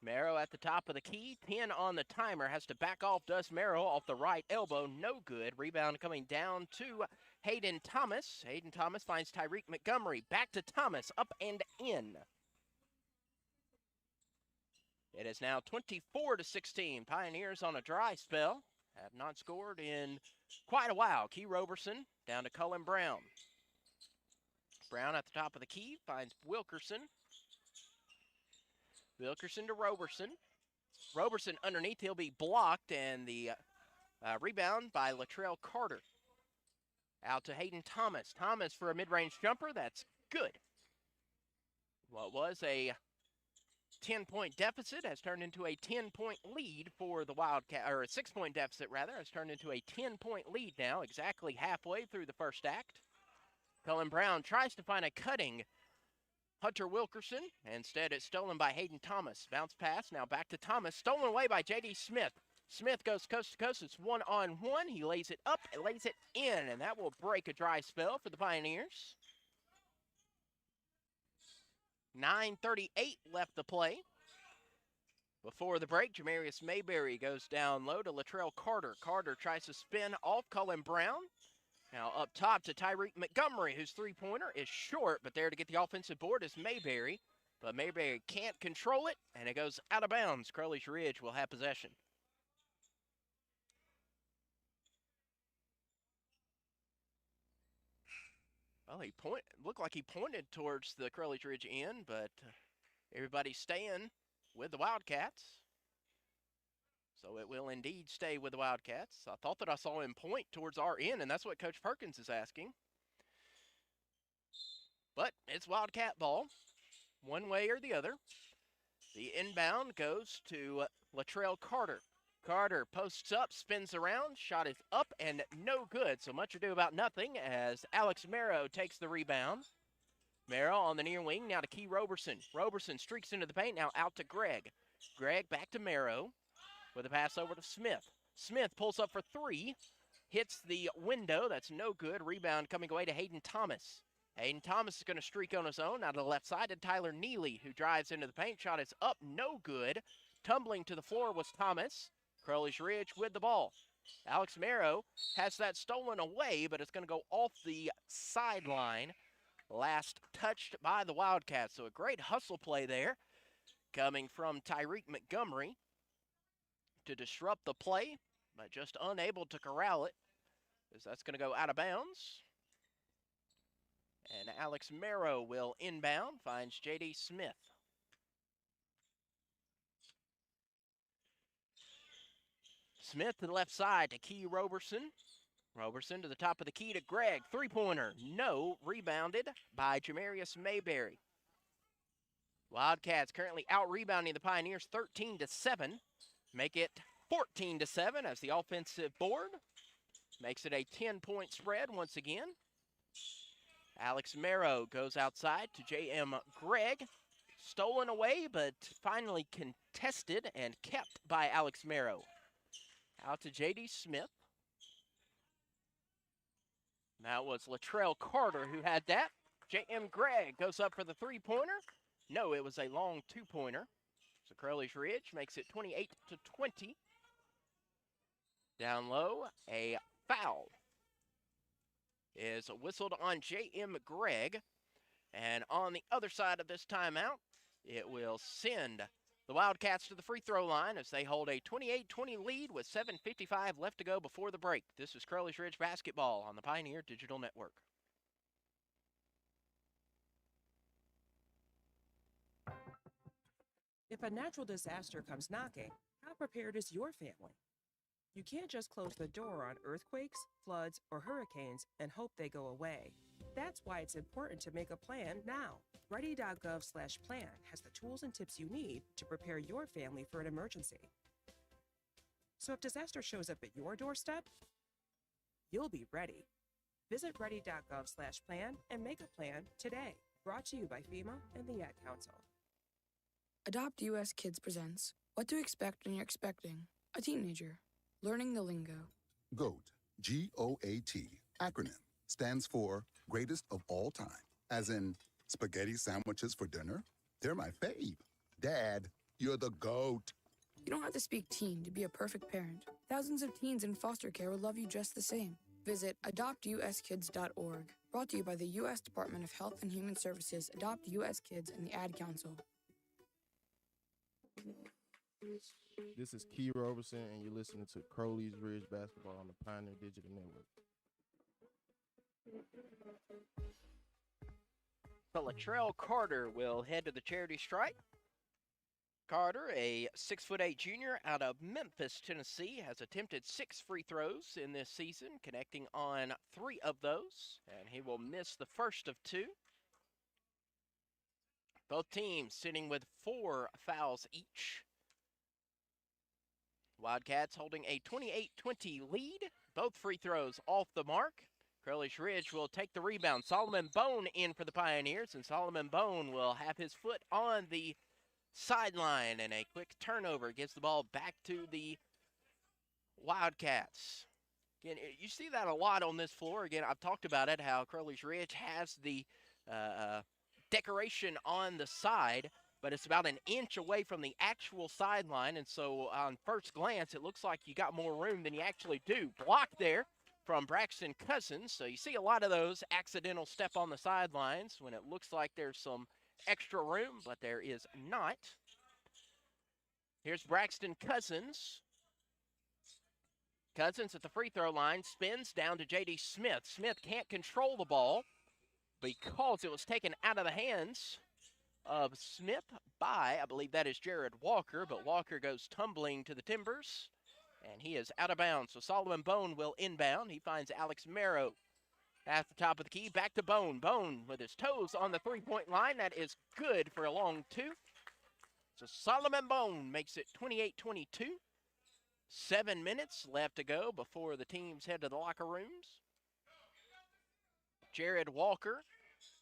Marrow at the top of the key. 10 on the timer. Has to back off. Does Marrow off the right elbow. No good. Rebound coming down to Hayden Thomas. Hayden Thomas finds Tyreek Montgomery. Back to Thomas. Up and in. It is now 24-16. Pioneers on a dry spell. Have not scored in quite a while. Key Roberson down to Cullen Brown. Brown at the top of the key finds Wilkerson. Wilkerson to Roberson. Roberson underneath. He'll be blocked, and the rebound by Latrell Carter. Out to Hayden Thomas. Thomas for a mid-range jumper. That's good. What was a 10-point deficit has turned into a 10-point lead for the Wildcat, or a 6-point deficit rather, has turned into a 10-point lead now, exactly halfway through the first act. Cullen Brown tries to find a cutting Hunter Wilkerson. Instead, it's stolen by Hayden Thomas. Bounce pass, now back to Thomas. Stolen away by J.D. Smith. Smith goes coast to coast. It's one-on-one. He lays it up and lays it in, and that will break a dry spell for the Pioneers. 9:38 left to play. Before the break, Jamarius Mayberry goes down low to Latrell Carter. Carter tries to spin off Cullen Brown. Now up top to Tyreek Montgomery, whose three-pointer is short, but there to get the offensive board is Mayberry. But Mayberry can't control it, and it goes out of bounds. Crowley's Ridge will have possession. Well, looked like he pointed towards the Crowley's Ridge end, but everybody's staying with the Wildcats. So it will indeed stay with the Wildcats. I thought that I saw him point towards our end, and that's what Coach Perkins is asking. But it's Wildcat ball, one way or the other. The inbound goes to Latrell Carter. Carter posts up, spins around, shot is up and no good. So much ado about nothing as Alex Marrow takes the rebound. Marrow on the near wing, now to Key Roberson. Roberson streaks into the paint, now out to Greg. Greg back to Marrow with a pass over to Smith. Smith pulls up for three, hits the window, that's no good. Rebound coming away to Hayden Thomas. Hayden Thomas is going to streak on his own out of the left side to Tyler Neely, who drives into the paint. Shot is up, no good. Tumbling to the floor was Thomas. Crowley's Ridge with the ball. Alex Marrow has that stolen away, but it's going to go off the sideline. Last touched by the Wildcats. So a great hustle play there coming from Tyreek Montgomery to disrupt the play, but just unable to corral it, as that's going to go out of bounds. And Alex Marrow will inbound, finds J.D. Smith. Smith to the left side to Key Roberson. Roberson to the top of the key to Gregg. Three-pointer, no. Rebounded by Jamarius Mayberry. Wildcats currently out-rebounding the Pioneers 13-7. Make it 14-7 as the offensive board makes it a 10-point spread once again. Alex Marrow goes outside to J.M. Gregg. Stolen away, but finally contested and kept by Alex Marrow. Out to J.D. Smith. That was Latrell Carter who had that. J.M. Gregg goes up for the three-pointer. No, it was a long two-pointer. So Crowley's Ridge makes it 28-20. Down low, a foul is whistled on J.M. Gregg. And on the other side of this timeout, it will send the Wildcats to the free throw line as they hold a 28-20 lead with 7:55 left to go before the break. This is Crowley's Ridge basketball on the Pioneer Digital Network. If a natural disaster comes knocking, how prepared is your family? You can't just close the door on earthquakes, floods, or hurricanes and hope they go away. That's why it's important to make a plan now. Ready.gov/plan has the tools and tips you need to prepare your family for an emergency. So if disaster shows up at your doorstep, you'll be ready. Visit ready.gov/plan and make a plan today. Brought to you by FEMA and the Ad Council. Adopt US Kids presents What to Expect When You're Expecting a Teenager. Learning the lingo. GOAT, G-O-A-T, acronym, stands for Greatest of All Time. As in, spaghetti sandwiches for dinner? They're my fave. Dad, you're the GOAT. You don't have to speak teen to be a perfect parent. Thousands of teens in foster care will love you just the same. Visit adoptuskids.org. Brought to you by the U.S. Department of Health and Human Services, Adopt U.S. Kids, and the Ad Council. This is Key Roberson, and you're listening to Crowley's Ridge Basketball on the Pioneer Digital Network. So Latrell Carter will head to the charity stripe. Carter, a 6'8" junior out of Memphis, Tennessee, has attempted 6 free throws in this season, connecting on 3 of those, and he will miss the first of 2. Both teams sitting with 4 fouls each. Wildcats holding a 28-20 lead. Both free throws off the mark. Crowley's Ridge will take the rebound. Solomon Bone in for the Pioneers, and Solomon Bone will have his foot on the sideline, and a quick turnover gives the ball back to the Wildcats. Again, you see that a lot on this floor. Again, I've talked about it, how Crowley's Ridge has the decoration on the side, but it's about an inch away from the actual sideline, and so on first glance, it looks like you got more room than you actually do. Blocked there from Braxton Cousins, so you see a lot of those accidental step on the sidelines when it looks like there's some extra room, but there is not. Here's Braxton Cousins. Cousins at the free throw line, spins down to J.D. Smith. Smith can't control the ball because it was taken out of the hands of Smith by, I believe that is Jared Walker, but Walker goes tumbling to the Timbers, and he is out of bounds. So Solomon Bone will inbound. He finds Alex Marrow at the top of the key. Back to Bone. Bone with his toes on the three-point line. That is good for a long 2. So Solomon Bone makes it 28-22. 7 minutes left to go before the teams head to the locker rooms. Jared Walker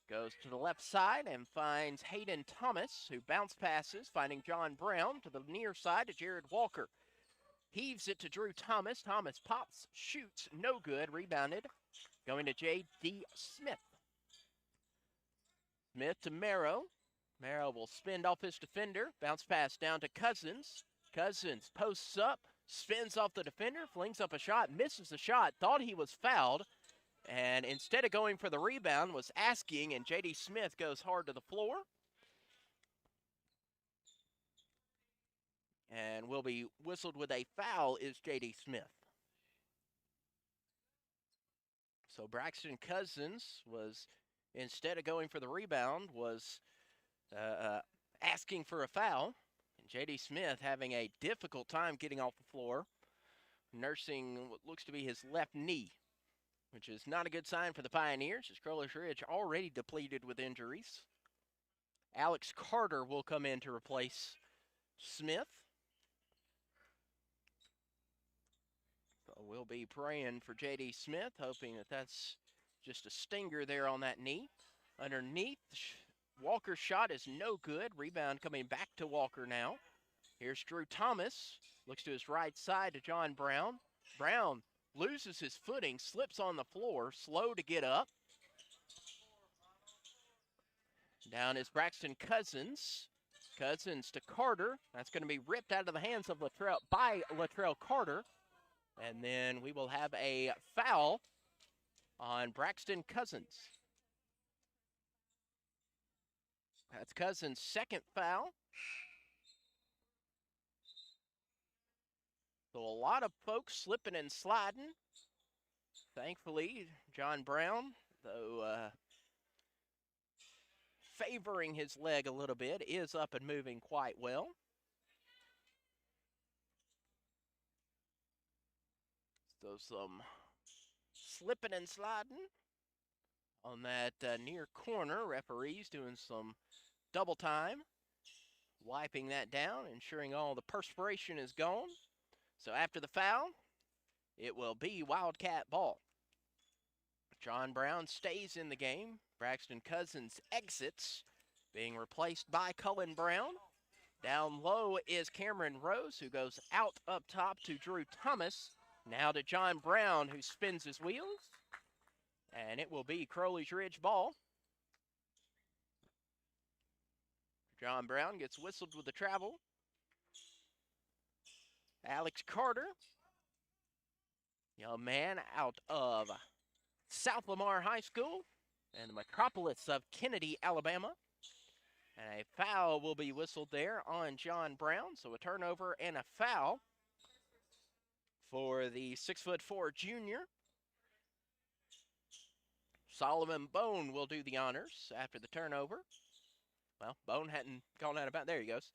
goes to the left side and finds Hayden Thomas, who bounce passes, finding John Brown to the near side to Jared Walker. Heaves it to Drew Thomas. Thomas pops, shoots, no good, rebounded. Going to J.D. Smith. Smith to Marrow. Marrow will spin off his defender. Bounce pass down to Cousins. Cousins posts up, spins off the defender, flings up a shot, misses the shot, thought he was fouled, and instead of going for the rebound, was asking, and J.D. Smith goes hard to the floor. And will be whistled with a foul is J.D. Smith. So Braxton Cousins was, instead of going for the rebound, was asking for a foul. And J.D. Smith having a difficult time getting off the floor, nursing what looks to be his left knee. which is not a good sign for the Pioneers, as Crowley's Ridge already depleted with injuries. Alex Carter will come in to replace Smith. So we'll be praying for J.D. Smith, hoping that that's just a stinger there on that knee. Underneath, Walker's shot is no good. Rebound coming back to Walker now. Here's Drew Thomas. Looks to his right side to John Brown. Brown loses his footing, slips on the floor, slow to get up. Down is Braxton Cousins. Cousins to Carter. That's going to be ripped out of the hands of Latrell Carter. And then we will have a foul on Braxton Cousins. That's Cousins' second foul. So a lot of folks slipping and sliding. Thankfully, John Brown, though favoring his leg a little bit, is up and moving quite well. So some slipping and sliding on that near corner. Referees doing some double time, wiping that down, ensuring all the perspiration is gone. So after the foul, it will be Wildcat ball. John Brown stays in the game. Braxton Cousins exits, being replaced by Cullen Brown. Down low is Cameron Rose, who goes out up top to Drew Thomas. Now to John Brown, who spins his wheels. And it will be Crowley's Ridge ball. John Brown gets whistled with the travel. Alex Carter, young man out of South Lamar High School and the metropolis of Kennedy, Alabama. And a foul will be whistled there on John Brown. So a turnover and a foul for the 6'4" junior. Solomon Bone will do the honors after the turnover. Well, Bone hadn't gone out of bounds. There he goes.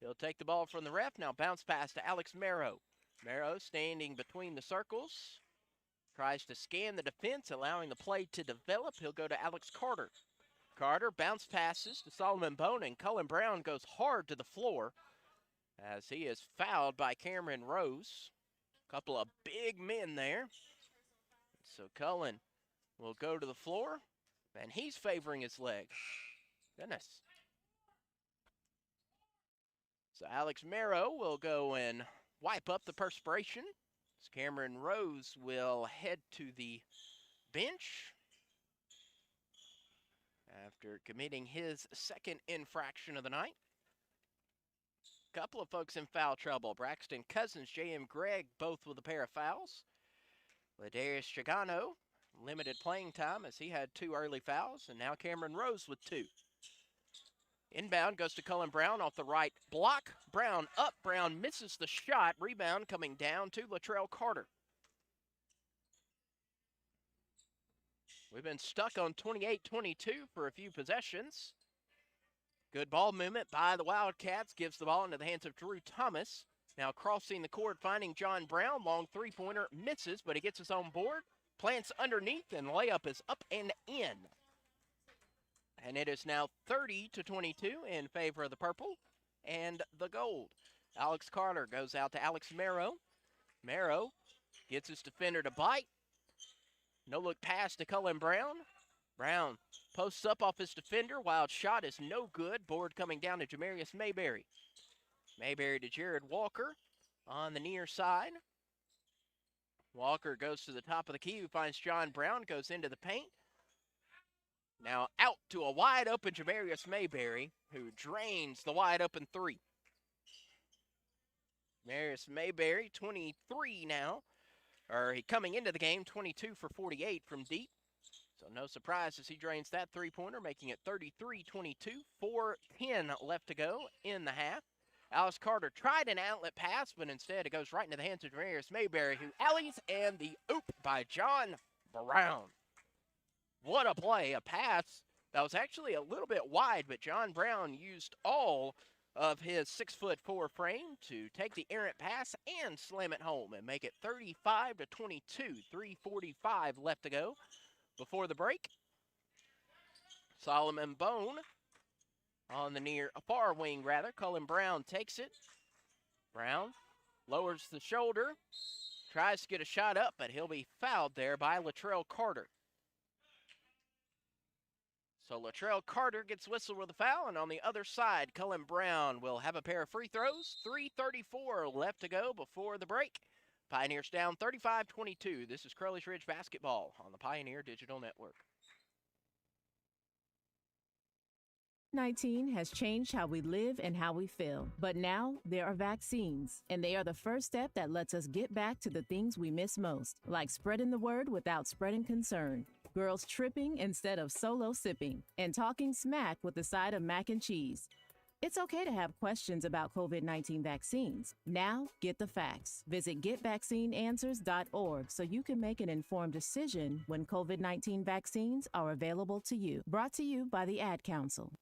He'll take the ball from the ref. Now bounce pass to Alex Marrow. Marrow standing between the circles. Tries to scan the defense, allowing the play to develop. He'll go to Alex Carter. Carter bounce passes to Solomon Bone, and Cullen Brown goes hard to the floor as he is fouled by Cameron Rose. Couple of big men there. So Cullen will go to the floor, and he's favoring his leg. Goodness. So Alex Marrow will go and wipe up the perspiration. So Cameron Rose will head to the bench after committing his second infraction of the night. Couple of folks in foul trouble. Braxton Cousins, J.M. Gregg, both with a pair of fouls. Ladarius Chagano, limited playing time as he had 2 early fouls, and now Cameron Rose with 2. Inbound goes to Cullen Brown off the right block. Brown up. Brown misses the shot. Rebound coming down to Latrell Carter. We've been stuck on 28-22 for a few possessions. Good ball movement by the Wildcats. Gives the ball into the hands of Drew Thomas. Now crossing the court, finding John Brown. Long three-pointer. Misses, but he gets his own board. Plants underneath, and layup is up and in. And it is now 30-22 in favor of the purple and the gold. Alex Carter goes out to Alex Marrow. Marrow gets his defender to bite. No look pass to Cullen Brown. Brown posts up off his defender. Wild shot is no good. Board coming down to Jamarius Mayberry. Mayberry to Jared Walker on the near side. Walker goes to the top of the key, who finds John Brown, goes into the paint. Now out to a wide open Jamarius Mayberry, who drains the wide open three. Jamarius Mayberry, 23 now. Or he coming into the game, 22 for 48 from deep. So no surprise as he drains that three-pointer, making it 33-22, 4:10 left to go in the half. Alex Carter tried an outlet pass, but instead it goes right into the hands of Jamarius Mayberry, who alleys, and the oop by John Brown. What a play, a pass that was actually a little bit wide, but John Brown used all of his 6'4" frame to take the errant pass and slam it home and make it 35-22. 3:45 left to go before the break. Solomon Bone on the far wing, rather. Cullen Brown takes it. Brown lowers the shoulder, tries to get a shot up, but he'll be fouled there by Latrell Carter. So Latrell Carter gets whistled with a foul, and on the other side, Cullen Brown will have a pair of free throws. 3:34 left to go before the break. Pioneers down 35-22. This is Crowley's Ridge basketball on the Pioneer Digital Network. 19 has changed how we live and how we feel. But now there are vaccines, and they are the first step that lets us get back to the things we miss most, like spreading the word without spreading concern, girls tripping instead of solo sipping, and talking smack with a side of mac and cheese. It's okay to have questions about COVID-19 vaccines. Now, get the facts. Visit getvaccineanswers.org so you can make an informed decision when COVID-19 vaccines are available to you. Brought to you by the Ad Council.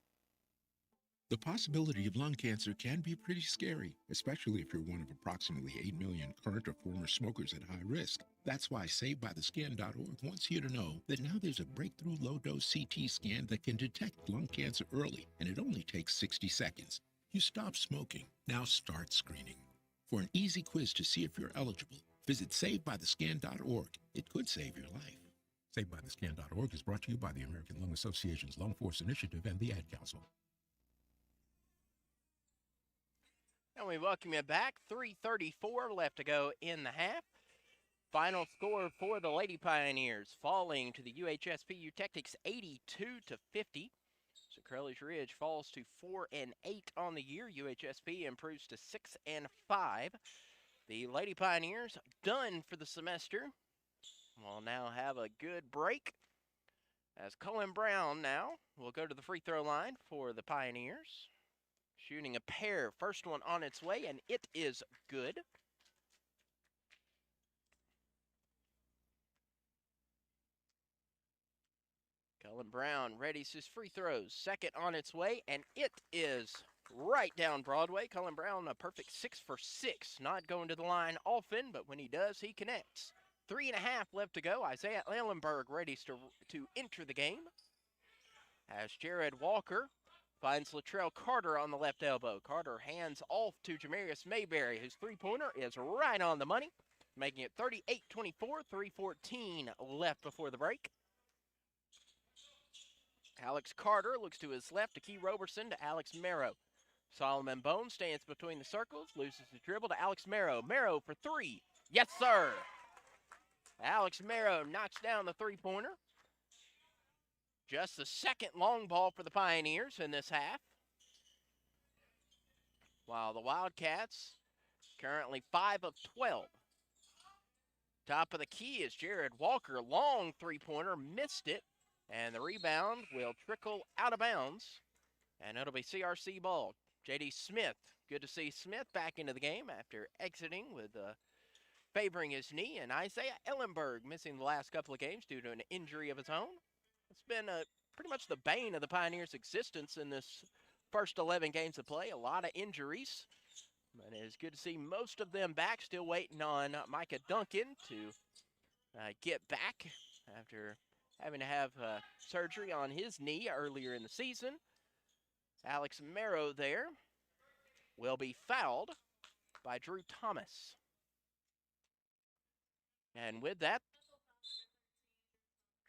The possibility of lung cancer can be pretty scary, especially if you're one of approximately 8 million current or former smokers at high risk. That's why SaveByTheScan.org wants you to know that now there's a breakthrough low-dose CT scan that can detect lung cancer early, and it only takes 60 seconds. You stop smoking. Now start screening. For an easy quiz to see if you're eligible, visit SaveByTheScan.org. It could save your life. SaveByTheScan.org is brought to you by the American Lung Association's Lung Force Initiative and the Ad Council. And we welcome you back. 3:34 left to go in the half. Final score for the Lady Pioneers, falling to the UHSPU Tactics 82-50. So Crowley's Ridge falls to 4-8 on the year. UHSP improves to 6-5. The Lady Pioneers done for the semester. We'll now have a good break as Cullen Brown now will go to the free throw line for the Pioneers. Shooting a pair. First one on its way, and it is good. Cullen Brown readies his free throws. Second on its way, and it is right down Broadway. Cullen Brown, a perfect 6 for 6. Not going to the line often, but when he does, he connects. 3.5 left to go. Isaiah Ellenberg ready to enter the game. As Jared Walker finds Latrell Carter on the left elbow. Carter hands off to Jamarius Mayberry, whose three-pointer is right on the money, making it 38-24, 3:14 left before the break. Alex Carter looks to his left to Key Roberson to Alex Merrow. Solomon Bone stands between the circles, loses the dribble to Alex Merrow. Merrow for three. Yes, sir. Alex Merrow knocks down the three-pointer. Just the second long ball for the Pioneers in this half. While the Wildcats currently 5 of 12. Top of the key is Jared Walker. Long three-pointer, missed it. And the rebound will trickle out of bounds. And it'll be CRC ball. J.D. Smith, good to see Smith back into the game after exiting with favoring his knee. And Isaiah Ellenberg missing the last couple of games due to an injury of his own. It's been pretty much the bane of the Pioneers' existence in this first 11 games of play. A lot of injuries. But it is good to see most of them back. Still waiting on Micah Duncan to get back after having to have surgery on his knee earlier in the season. Alex Merrow there will be fouled by Drew Thomas. And with that,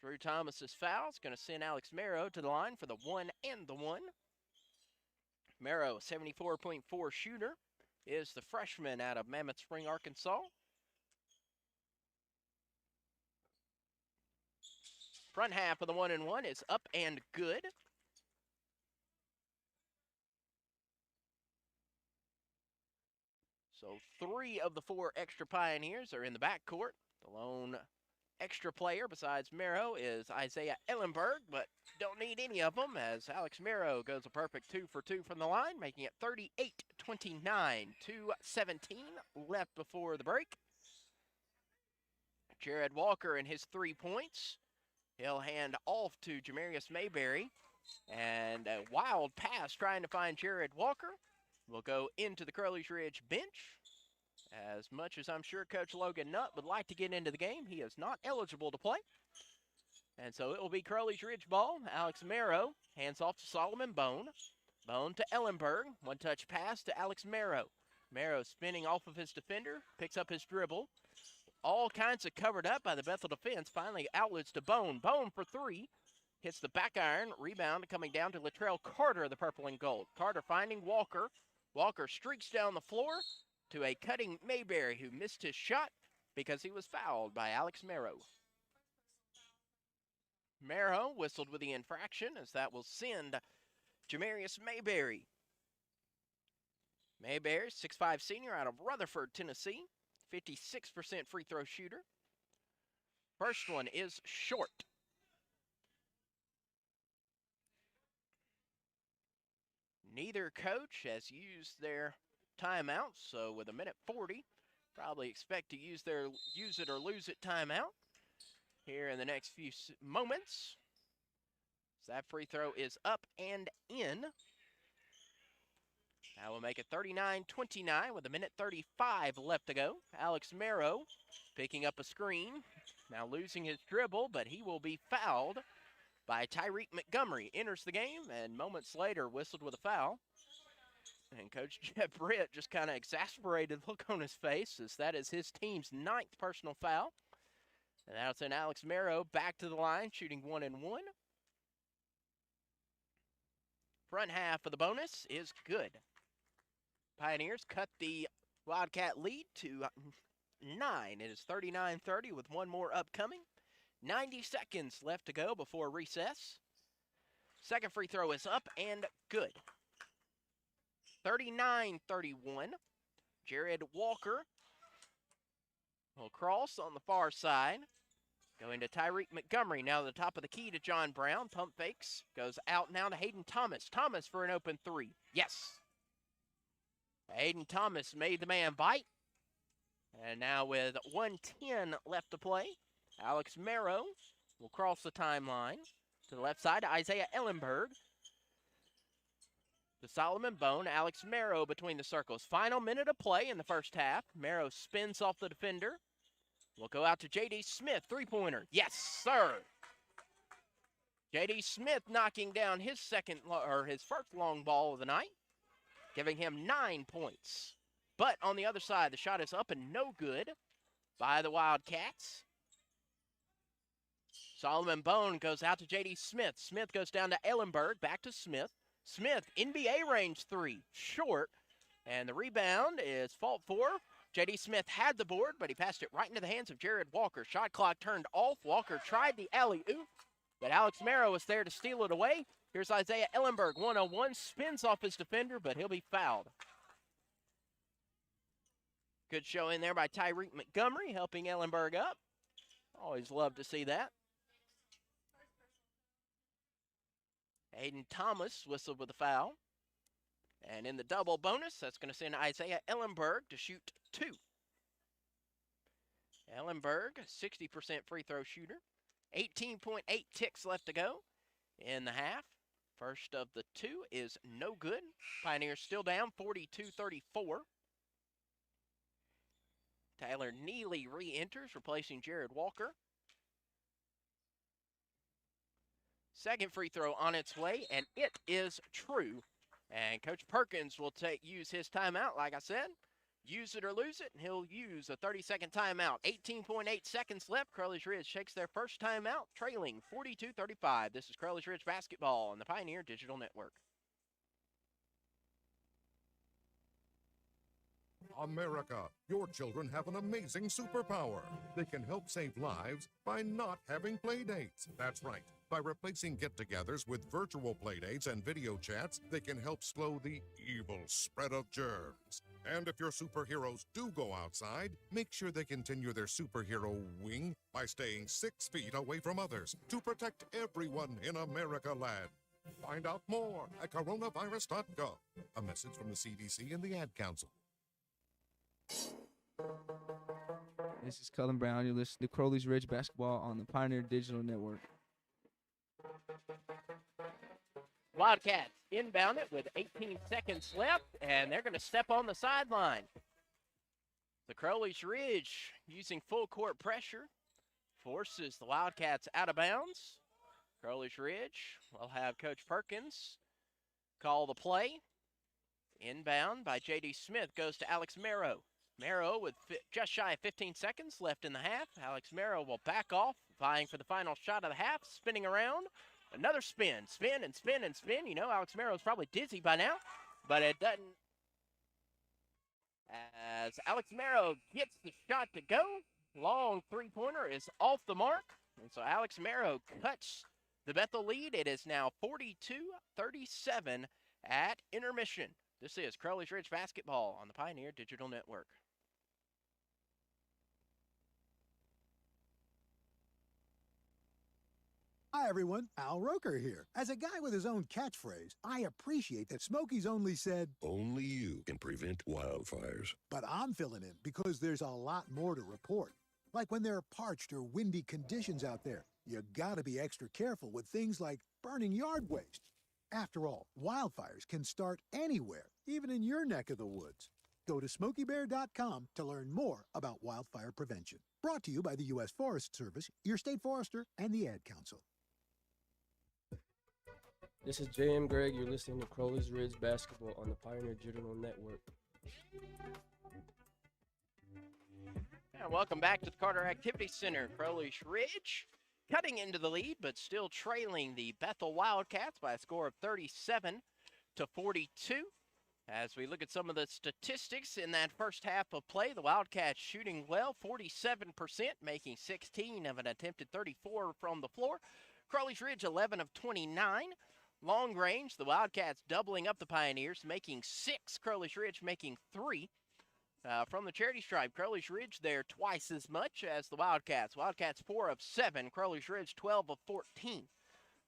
Drew Thomas's foul is going to send Alex Merrow to the line for the 1 and the 1. Merrow, 74.4 shooter, is the freshman out of Mammoth Spring, Arkansas. Front half of the 1 and 1 is up and good. So 3 of the 4 extra Pioneers are in the backcourt. The lone extra player besides Merrow is Isaiah Ellenberg, but don't need any of them as Alex Merrow goes a perfect 2 for 2 from the line, making it 38-29, 2:17 left before the break. Jared Walker and his 3 points. He'll hand off to Jamarius Mayberry, and a wild pass trying to find Jared Walker. will go into the Crowley's Ridge bench. As much as I'm sure Coach Logan Nutt would like to get into the game, he is not eligible to play. And so it will be Crowley's Ridge ball. Alex Marrow hands off to Solomon Bone. Bone to Ellenberg. One-touch pass to Alex Marrow. Marrow spinning off of his defender, picks up his dribble. All kinds of covered up by the Bethel defense. Finally outlets to Bone. Bone for three. Hits the back iron. Rebound coming down to Latrell Carter, the purple and gold. Carter finding Walker. Walker streaks down the floor to a cutting Mayberry, who missed his shot because he was fouled by Alex Marrow. Marrow whistled with the infraction, as that will send Jamarius Mayberry. Mayberry, 6'5" senior out of Rutherford, Tennessee. 56% free throw shooter. First one is short. Neither coach has used their timeouts, so with 1:40, probably expect to use it or lose it timeout here in the next few moments. So that free throw is up and in. That will make it 39-29 with 1:35 left to go. Alex Marrow picking up a screen, now losing his dribble, but he will be fouled by Tyreek Montgomery. Enters the game and moments later whistled with a foul. And Coach Jeff Britt just kind of exasperated look on his face, as that is his team's 9th personal foul. And that'll send Alex Marrow back to the line, shooting 1 and 1. Front half of the bonus is good. Pioneers cut the Wildcat lead to 9. It is 39-30 with one more upcoming. 90 seconds left to go before recess. Second free throw is up and good. 39-31. Jared Walker will cross on the far side. Going to Tyreek Montgomery, now to the top of the key to John Brown. Pump fakes, goes out now to Hayden Thomas. Thomas for an open three. Yes. Hayden Thomas made the man bite. And now with 1:10 left to play, Alex Marrow will cross the timeline to the left side to Isaiah Ellenberg. To Solomon Bone, Alex Marrow between the circles. Final minute of play in the first half. Marrow spins off the defender. We'll go out to J.D. Smith, three-pointer. Yes, sir. J.D. Smith knocking down his first long ball of the night, giving him 9 points. But on the other side, the shot is up and no good by the Wildcats. Solomon Bone goes out to J.D. Smith. Smith goes down to Ellenberg, back to Smith. Smith, NBA range three, short. And the rebound is fought for. J.D. Smith had the board, but he passed it right into the hands of Jared Walker. Shot clock turned off. Walker tried the alley-oop, but Alex Marrow was there to steal it away. Here's Isaiah Ellenberg, 1-on-1, spins off his defender, but he'll be fouled. Good showing there by Tyreek Montgomery, helping Ellenberg up. Always love to see that. Hayden Thomas whistled with a foul. And in the double bonus, that's going to send Isaiah Ellenberg to shoot 2. Ellenberg, 60% free throw shooter. 18.8 ticks left to go in the half. First of the 2 is no good. Pioneers still down, 42-34. Tyler Neely re-enters, replacing Jared Walker. Second free throw on its way, and it is true. And Coach Perkins will use his timeout, like I said. Use it or lose it, and he'll use a 30-second timeout. 18.8 seconds left. Crowley's Ridge shakes their first timeout, trailing 42-35. This is Crowley's Ridge basketball on the Pioneer Digital Network. America, your children have an amazing superpower. They can help save lives by not having play dates. That's right. By replacing get-togethers with virtual playdates and video chats, they can help slow the evil spread of germs. And if your superheroes do go outside, make sure they continue their superhero wing by staying 6 feet away from others to protect everyone in America land. Find out more at coronavirus.gov. A message from the CDC and the Ad Council. This is Cullen Brown. You're listening to Crowley's Ridge basketball on the Pioneer Digital Network. Wildcats inbound it with 18 seconds left, and they're going to step on the sideline. The Crowley's Ridge using full court pressure forces the Wildcats out of bounds. Crowley's Ridge will have Coach Perkins call the play. Inbound by J.D. Smith goes to Alex Merrow. Merrow with just shy of 15 seconds left in the half. Alex Merrow will back off, vying for the final shot of the half, spinning around. Another spin, spin and spin and spin. You know, Alex Merrow's probably dizzy by now, but it doesn't. As Alex Merrow gets the shot to go, long three-pointer is off the mark. And so Alex Merrow cuts the Bethel lead. It is now 42-37 at intermission. This is Crowley's Ridge basketball on the Pioneer Digital Network. Hi everyone, Al Roker here. As a guy with his own catchphrase, I appreciate that Smokey's only said, "Only you can prevent wildfires." but I'm filling in because there's a lot more to report. Like when there are parched or windy conditions out there, you gotta be extra careful with things like burning yard waste. After all, wildfires can start anywhere, even in your neck of the woods. Go to SmokeyBear.com to learn more about wildfire prevention. Brought to you by the U.S. Forest Service, your state forester, and the Ad Council. This is J.M. Gregg. You're listening to Crowley's Ridge Basketball on the Pioneer Digital Network. And welcome back to the Carter Activity Center. Crowley's Ridge cutting into the lead, but still trailing the Bethel Wildcats by a score of 37-42. As we look at some of the statistics in that first half of play, the Wildcats shooting well, 47%, making 16 of an attempted 34 from the floor. Crowley's Ridge, 11 of 29. Long range, the Wildcats doubling up the Pioneers, making 6. Crowley's Ridge making 3. From the charity stripe, Crowley's Ridge there twice as much as the Wildcats. Wildcats 4 of 7, Crowley's Ridge 12 of 14.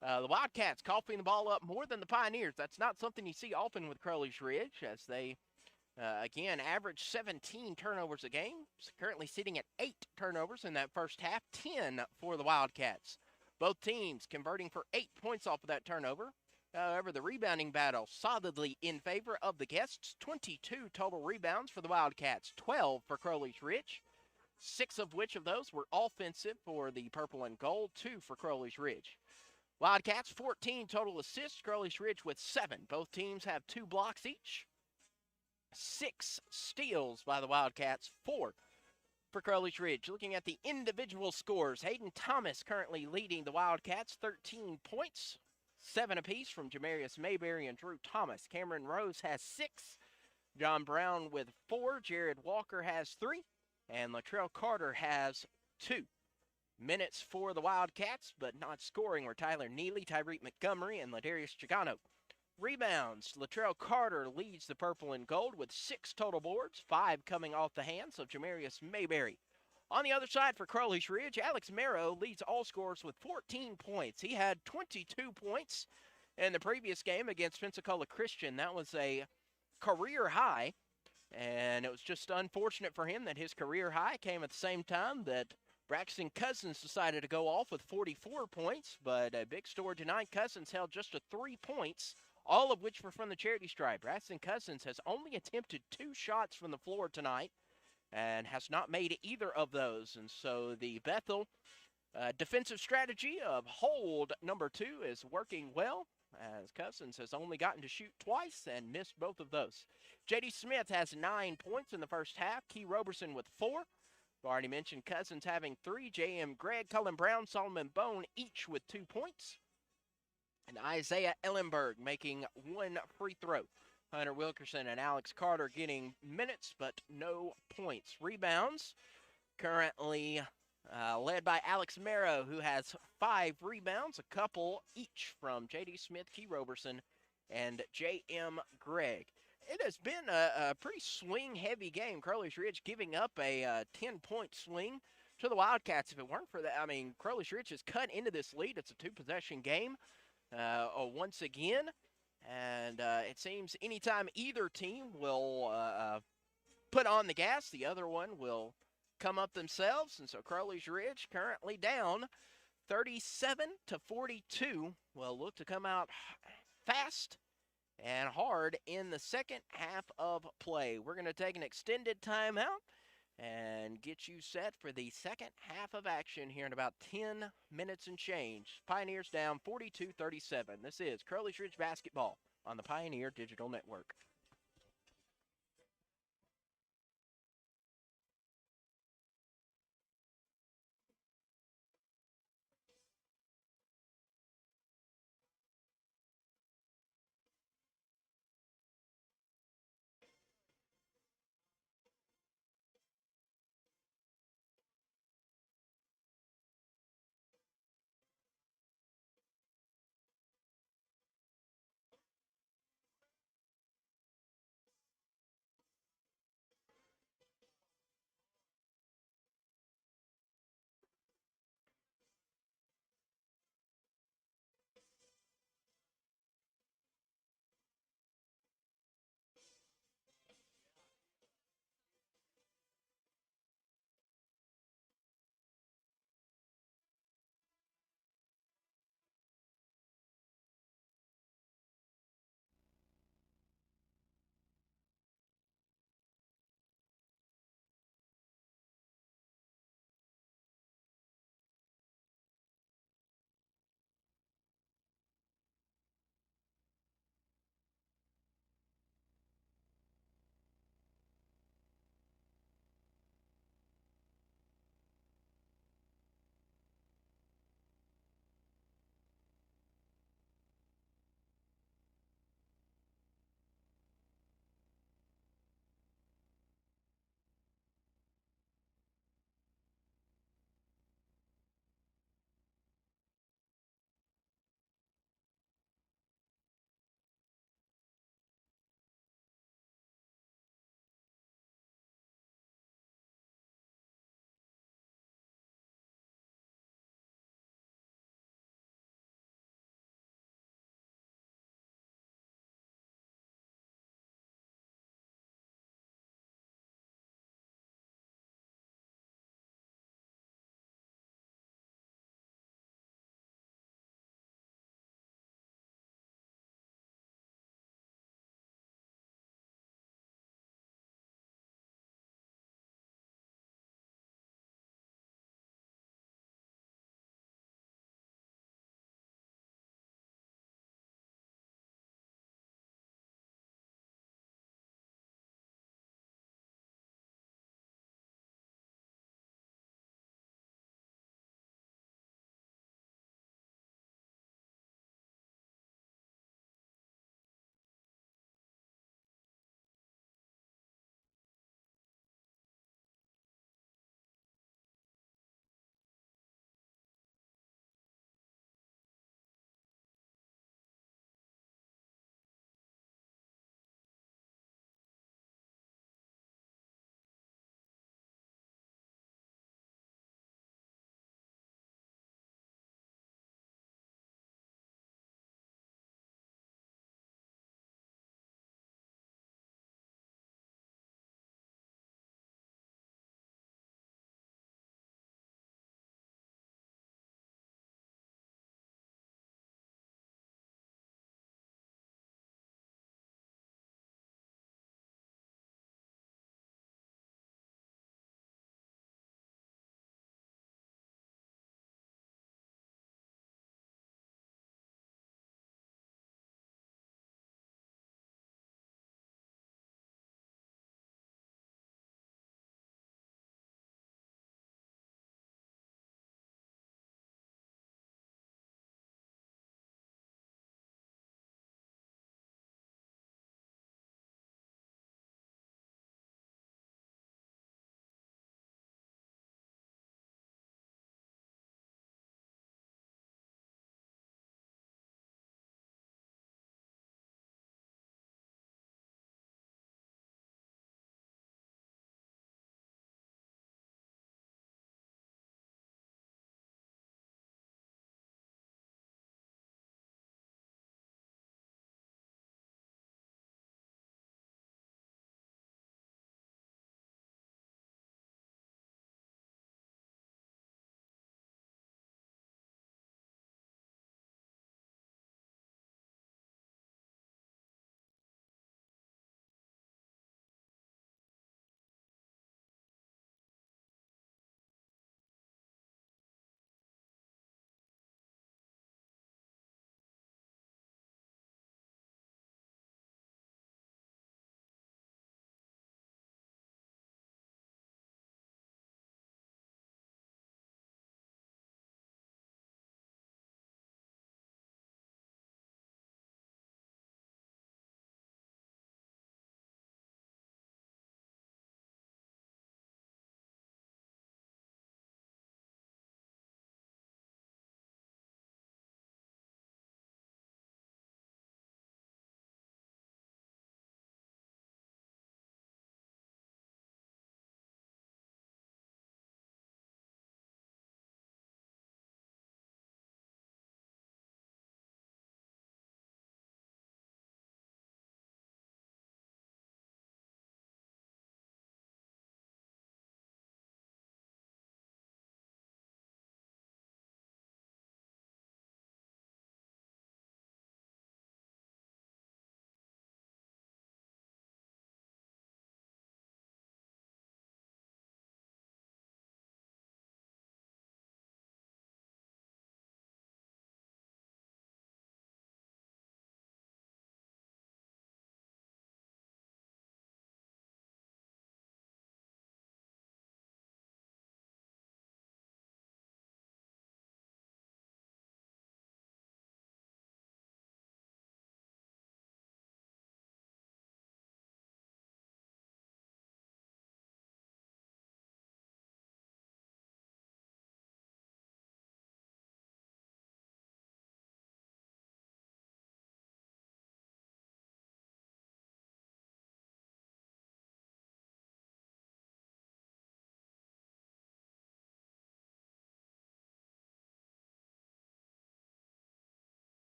The Wildcats coughing the ball up more than the Pioneers. That's not something you see often with Crowley's Ridge, as they, again, average 17 turnovers a game. Currently sitting at 8 turnovers in that first half, 10 for the Wildcats. Both teams converting for 8 points off of that turnover. However, the rebounding battle solidly in favor of the guests. 22 total rebounds for the Wildcats, 12 for Crowley's Ridge, 6 of which of those were offensive for the purple and gold, 2 for Crowley's Ridge. Wildcats, 14 total assists, Crowley's Ridge with 7. Both teams have 2 blocks each. 6 steals by the Wildcats, 4 for Crowley's Ridge. Looking at the individual scores, Hayden Thomas currently leading the Wildcats, 13 points, 7 apiece from Jamarius Mayberry and Drew Thomas. Cameron Rose has 6, John Brown with 4, Jared Walker has 3, and Latrell Carter has 2. Minutes for the Wildcats, but not scoring, were Tyler Neely, Tyreek Montgomery, and Ladarius Chigano. Rebounds, Latrell Carter leads the purple and gold with 6 total boards, 5 coming off the hands of Jamarius Mayberry. On the other side for Crowley's Ridge, Alex Merrow leads all scorers with 14 points. He had 22 points in the previous game against Pensacola Christian. That was a career high, and it was just unfortunate for him that his career high came at the same time that Braxton Cousins decided to go off with 44 points, but a big story tonight, Cousins held just to 3 points, all of which were from the charity stripe. Braxton Cousins has only attempted 2 shots from the floor tonight and has not made either of those. And so the Bethel defensive strategy of hold number 2 is working well, as Cousins has only gotten to shoot twice and missed both of those. J.D. Smith has 9 points in the first half. Key Roberson with 4. I've already mentioned Cousins having 3. J.M. Gregg, Cullen Brown, Solomon Bone each with 2 points. And Isaiah Ellenberg making 1 free throw. Hunter Wilkerson and Alex Carter getting minutes, but no points. Rebounds currently led by Alex Merrow, who has 5 rebounds, a couple each from J.D. Smith, Key Roberson, and J.M. Gregg. It has been a pretty swing-heavy game. Crowley's Ridge giving up a 10-point swing to the Wildcats. If it weren't for that, I mean, Crowley's Ridge has cut into this lead. It's a 2-possession game once again. And it seems anytime either team will put on the gas, the other one will come up themselves. And so Crowley's Ridge currently down 37-42. Will look to come out fast and hard in the second half of play. We're going to take an extended timeout and get you set for the second half of action here in about 10 minutes and change. Pioneers down 42-37. This is Crowley's Ridge Basketball on the Pioneer Digital Network.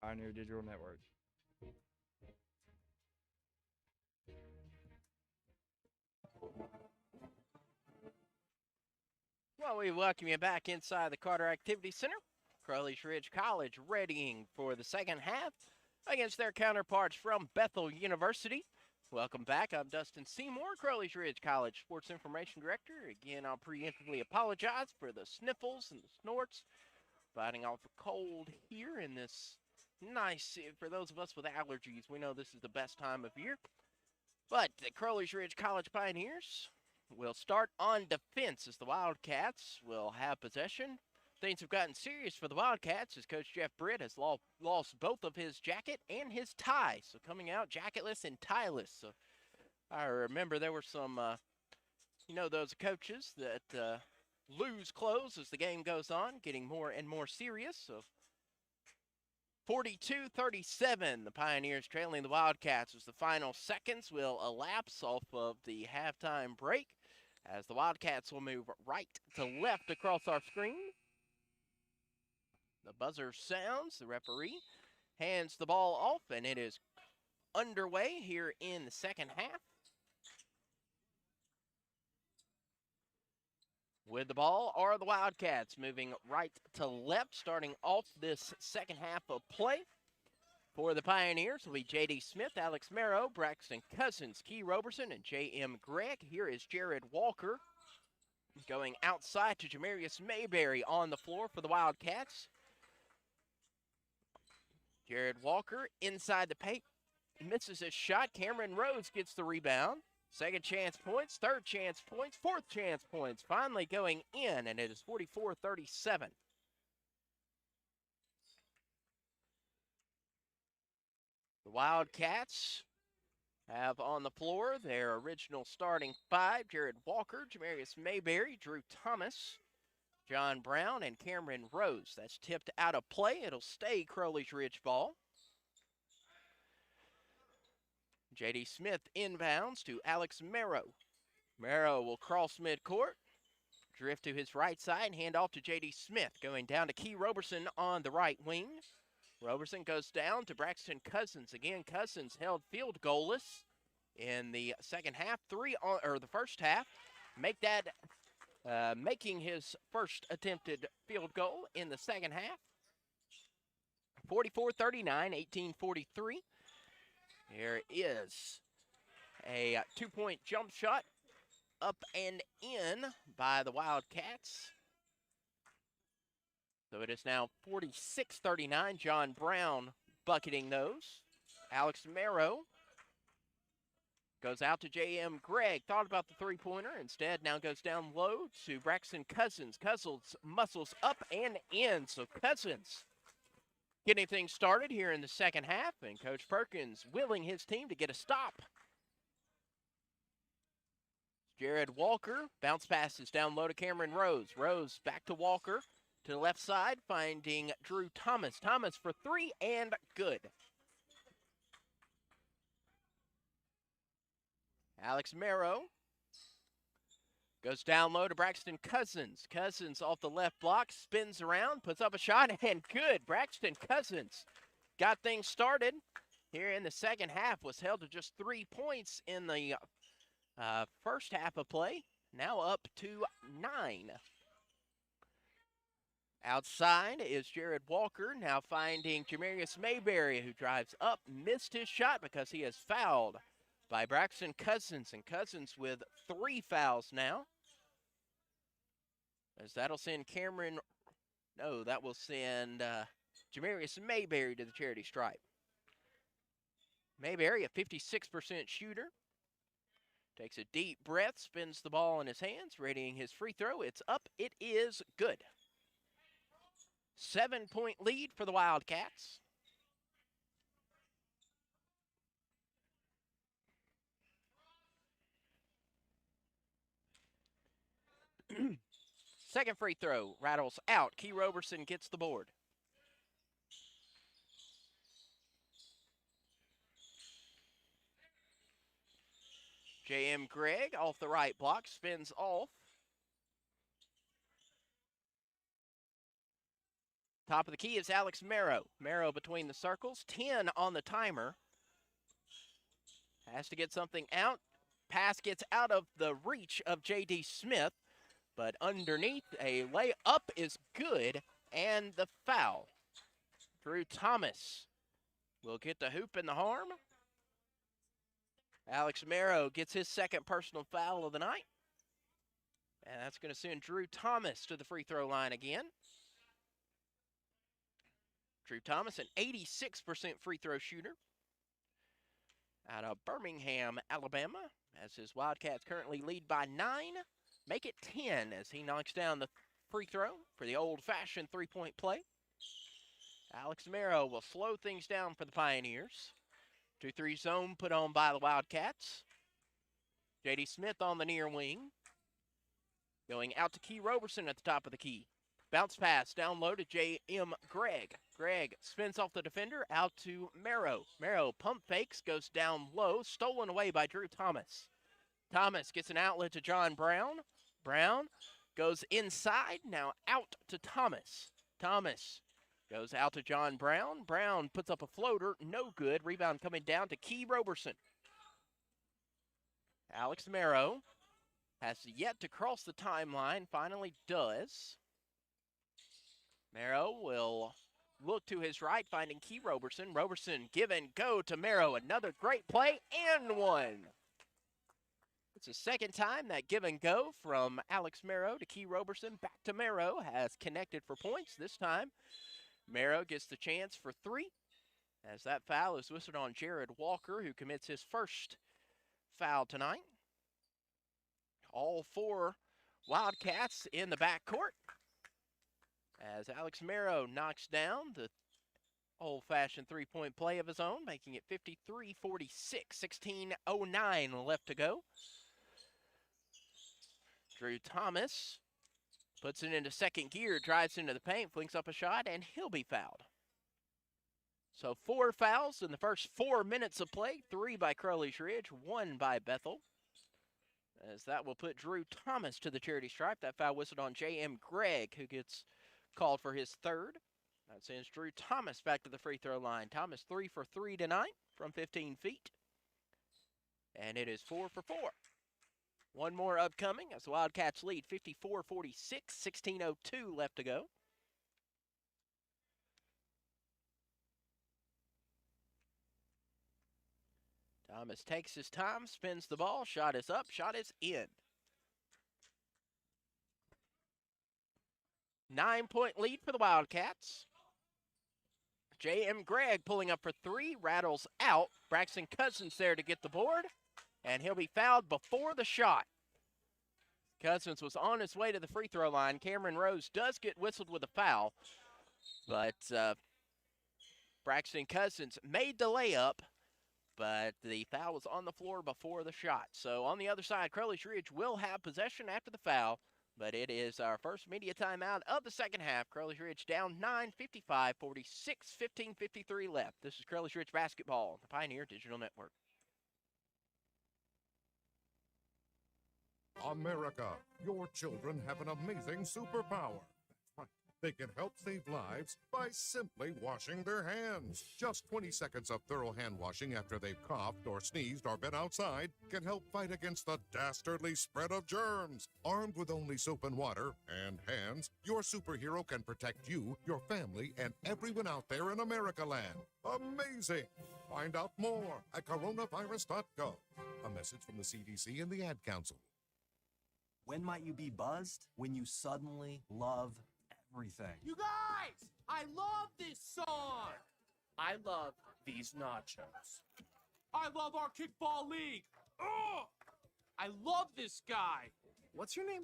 Pioneer Digital Network. Well, we welcome you back inside the Carter Activity Center. Crowley's Ridge College readying for the second half against their counterparts from Bethel University. Welcome back. I'm Dustin Seymour, Crowley's Ridge College Sports Information Director. Again, I'll preemptively apologize for the sniffles and the snorts. Fighting off a cold here in this nice, for those of us with allergies, we know this is the best time of year. But the Crowley's Ridge College Pioneers will start on defense as the Wildcats will have possession. Things have gotten serious for the Wildcats as Coach Jeff Britt has lost both of his jacket and his tie. So coming out jacketless and tieless. So I remember there were some, those coaches that lose clothes as the game goes on, getting more and more serious. So 42-37, the Pioneers trailing the Wildcats as the final seconds will elapse off of the halftime break as the Wildcats will move right to left across our screen. The buzzer sounds, the referee hands the ball off, and it is underway here in the second half. With the ball are the Wildcats moving right to left, starting off this second half of play. For the Pioneers will be J.D. Smith, Alex Merrow, Braxton Cousins, Key Roberson, and J.M. Gregg. Here is Jared Walker going outside to Jamarius Mayberry on the floor for the Wildcats. Jared Walker inside the paint, misses his shot. Cameron Rhodes gets the rebound. Second chance points, third chance points, fourth chance points. Finally going in, and it is 44-37. The Wildcats have on the floor their original starting five: Jared Walker, Jamarius Mayberry, Drew Thomas, John Brown, and Cameron Rose. That's tipped out of play. It'll stay Crowley's Ridge ball. J.D. Smith inbounds to Alex Merrow. Merrow will cross midcourt, drift to his right side, and hand off to J.D. Smith. Going down to Key Roberson on the right wing. Roberson goes down to Braxton Cousins. Again, Cousins held field goalless in the second half. The first half. Making his first attempted field goal in the second half. 44-39, 1843. Here is a two-point jump shot up and in by the Wildcats. So it is now 46-39. John Brown bucketing those. Alex Merrow goes out to J.M. Gregg. Thought about the three-pointer. Instead, now goes down low to Braxton Cousins. Cousins muscles up and in. So Cousins getting things started here in the second half, and Coach Perkins willing his team to get a stop. Jared Walker, bounce passes down low to Cameron Rose. Rose back to Walker to the left side, finding Drew Thomas. Thomas for three and good. Alex Merrow goes down low to Braxton Cousins. Cousins off the left block, spins around, puts up a shot, and good. Braxton Cousins got things started here in the second half. Was held to just 3 points in the first half of play. Now up to 9. Outside is Jared Walker, now finding Jamarius Mayberry, who drives up, missed his shot because he is fouled by Braxton Cousins, and Cousins with 3 fouls now. As that'll send that will send Jamarius Mayberry to the charity stripe. Mayberry, a 56% shooter, takes a deep breath, spins the ball in his hands, readying his free throw. It's up, it is good. 7-point lead for the Wildcats. Second free throw rattles out. Key Roberson gets the board. J.M. Gregg off the right block, spins off. Top of the key is Alex Merrow. Merrow between the circles, 10 on the timer. Has to get something out. Pass gets out of the reach of J.D. Smith, but underneath, a layup is good, and the foul. Drew Thomas will get the hoop and the harm. Alex Merrow gets his second personal foul of the night. And that's going to send Drew Thomas to the free throw line again. Drew Thomas, an 86% free throw shooter out of Birmingham, Alabama, as his Wildcats currently lead by 9. Make it 10 as he knocks down the free throw for the old-fashioned three-point play. Alex Merrow will slow things down for the Pioneers. 2-3 zone put on by the Wildcats. J.D. Smith on the near wing. Going out to Key Roberson at the top of the key. Bounce pass down low to J.M. Gregg. Gregg spins off the defender out to Merrow. Merrow pump fakes, goes down low, stolen away by Drew Thomas. Thomas gets an outlet to John Brown. Brown goes inside, now out to Thomas. Thomas goes out to John Brown. Brown puts up a floater, no good. Rebound coming down to Key Roberson. Alex Merrow has yet to cross the timeline, finally does. Merrow will look to his right, finding Key Roberson. Roberson give and go to Merrow. Another great play and one. It's the second time that give and go from Alex Merrow to Key Roberson back to Merrow has connected for points. This time, Merrow gets the chance for 3 as that foul is whistled on Jared Walker, who commits his first foul tonight. All 4 Wildcats in the backcourt as Alex Merrow knocks down the old-fashioned three-point play of his own, making it 53-46, 16:09 left to go. Drew Thomas puts it into second gear, drives into the paint, flings up a shot, and he'll be fouled. So 4 fouls in the first 4 minutes of play, 3 by Crowley's Ridge, 1 by Bethel. As that will put Drew Thomas to the charity stripe. That foul whistled on J.M. Gregg, who gets called for his third. That sends Drew Thomas back to the free throw line. Thomas 3 for 3 tonight from 15 feet. And it is 4 for 4. One more upcoming as the Wildcats lead 54-46, 16:02 left to go. Thomas takes his time, spins the ball, shot is up, shot is in. 9-point lead for the Wildcats. J.M. Gregg pulling up for 3, rattles out. Braxton Cousins there to get the board, and he'll be fouled before the shot. Cousins was on his way to the free throw line. Cameron Rose does get whistled with a foul, but Braxton Cousins made the layup, but the foul was on the floor before the shot. So on the other side, Crowley's Ridge will have possession after the foul, but it is our first media timeout of the second half. Crowley's Ridge down 9, 55-46, 15:53 left. This is Crowley's Ridge basketball on the Pioneer Digital Network. America, your children have an amazing superpower. That's right. They can help save lives by simply washing their hands. Just 20 seconds of thorough hand washing after they've coughed or sneezed or been outside can help fight against the dastardly spread of germs. Armed with only soap and water and hands, your superhero can protect you, your family, and everyone out there in America land. Amazing! Find out more at coronavirus.gov. A message from the CDC and the Ad Council. When might you be buzzed? When you suddenly love everything. You guys, I love this song. I love these nachos. I love our kickball league. Ugh! I love this guy. What's your name?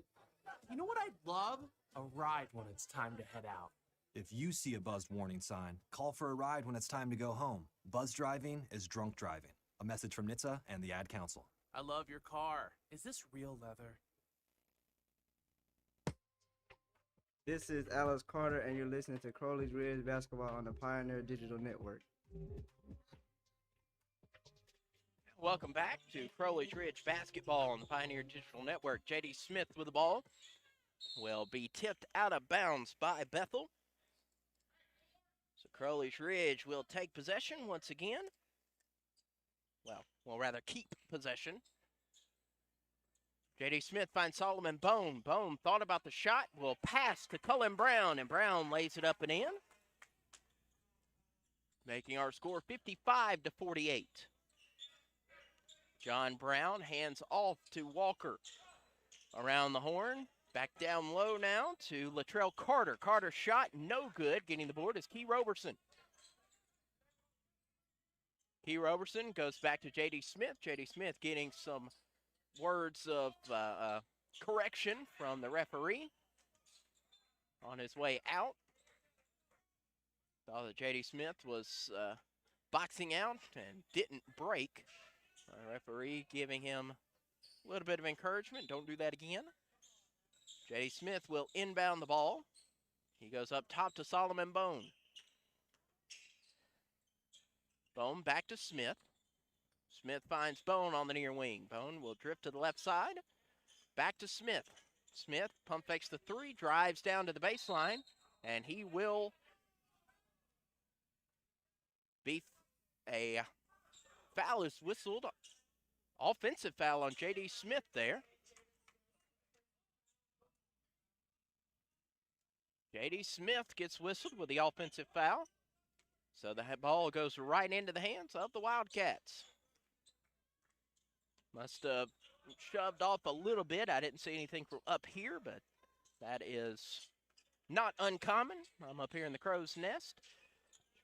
You know what I'd love? A ride when it's time to head out. If you see a buzzed warning sign, call for a ride when it's time to go home. Buzz driving is drunk driving. A message from NHTSA and the Ad Council. I love your car. Is this real leather? This is Alex Carter, and you're listening to Crowley's Ridge Basketball on the Pioneer Digital Network. Welcome back to Crowley's Ridge Basketball on the Pioneer Digital Network. J.D. Smith with the ball will be tipped out of bounds by Bethel. Crowley's Ridge will take possession once again. Well, we'll rather keep possession. J.D. Smith finds Solomon Bone. Bone thought about the shot, will pass to Cullen Brown, and Brown lays it up and in, making our score 55-48. John Brown hands off to Walker. Around the horn, back down low now to Latrell Carter. Carter's shot, no good. Getting the board is Key Roberson. Key Roberson goes back to J.D. Smith. J.D. Smith getting some words of correction from the referee on his way out. Saw that J.D. Smith was boxing out and didn't break. The referee giving him a little bit of encouragement. Don't do that again. J.D. Smith will inbound the ball. He goes up top to Solomon Bone. Bone back to Smith. Smith finds Bone on the near wing. Bone will drift to the left side. Back to Smith. Smith pump fakes the three, drives down to the baseline, and he will be a foul is whistled. Offensive foul on J.D. Smith there. J.D. Smith gets whistled with the offensive foul. So the ball goes right into the hands of the Wildcats. Must have shoved off a little bit. I didn't see anything from up here, but that is not uncommon. I'm up here in the crow's nest.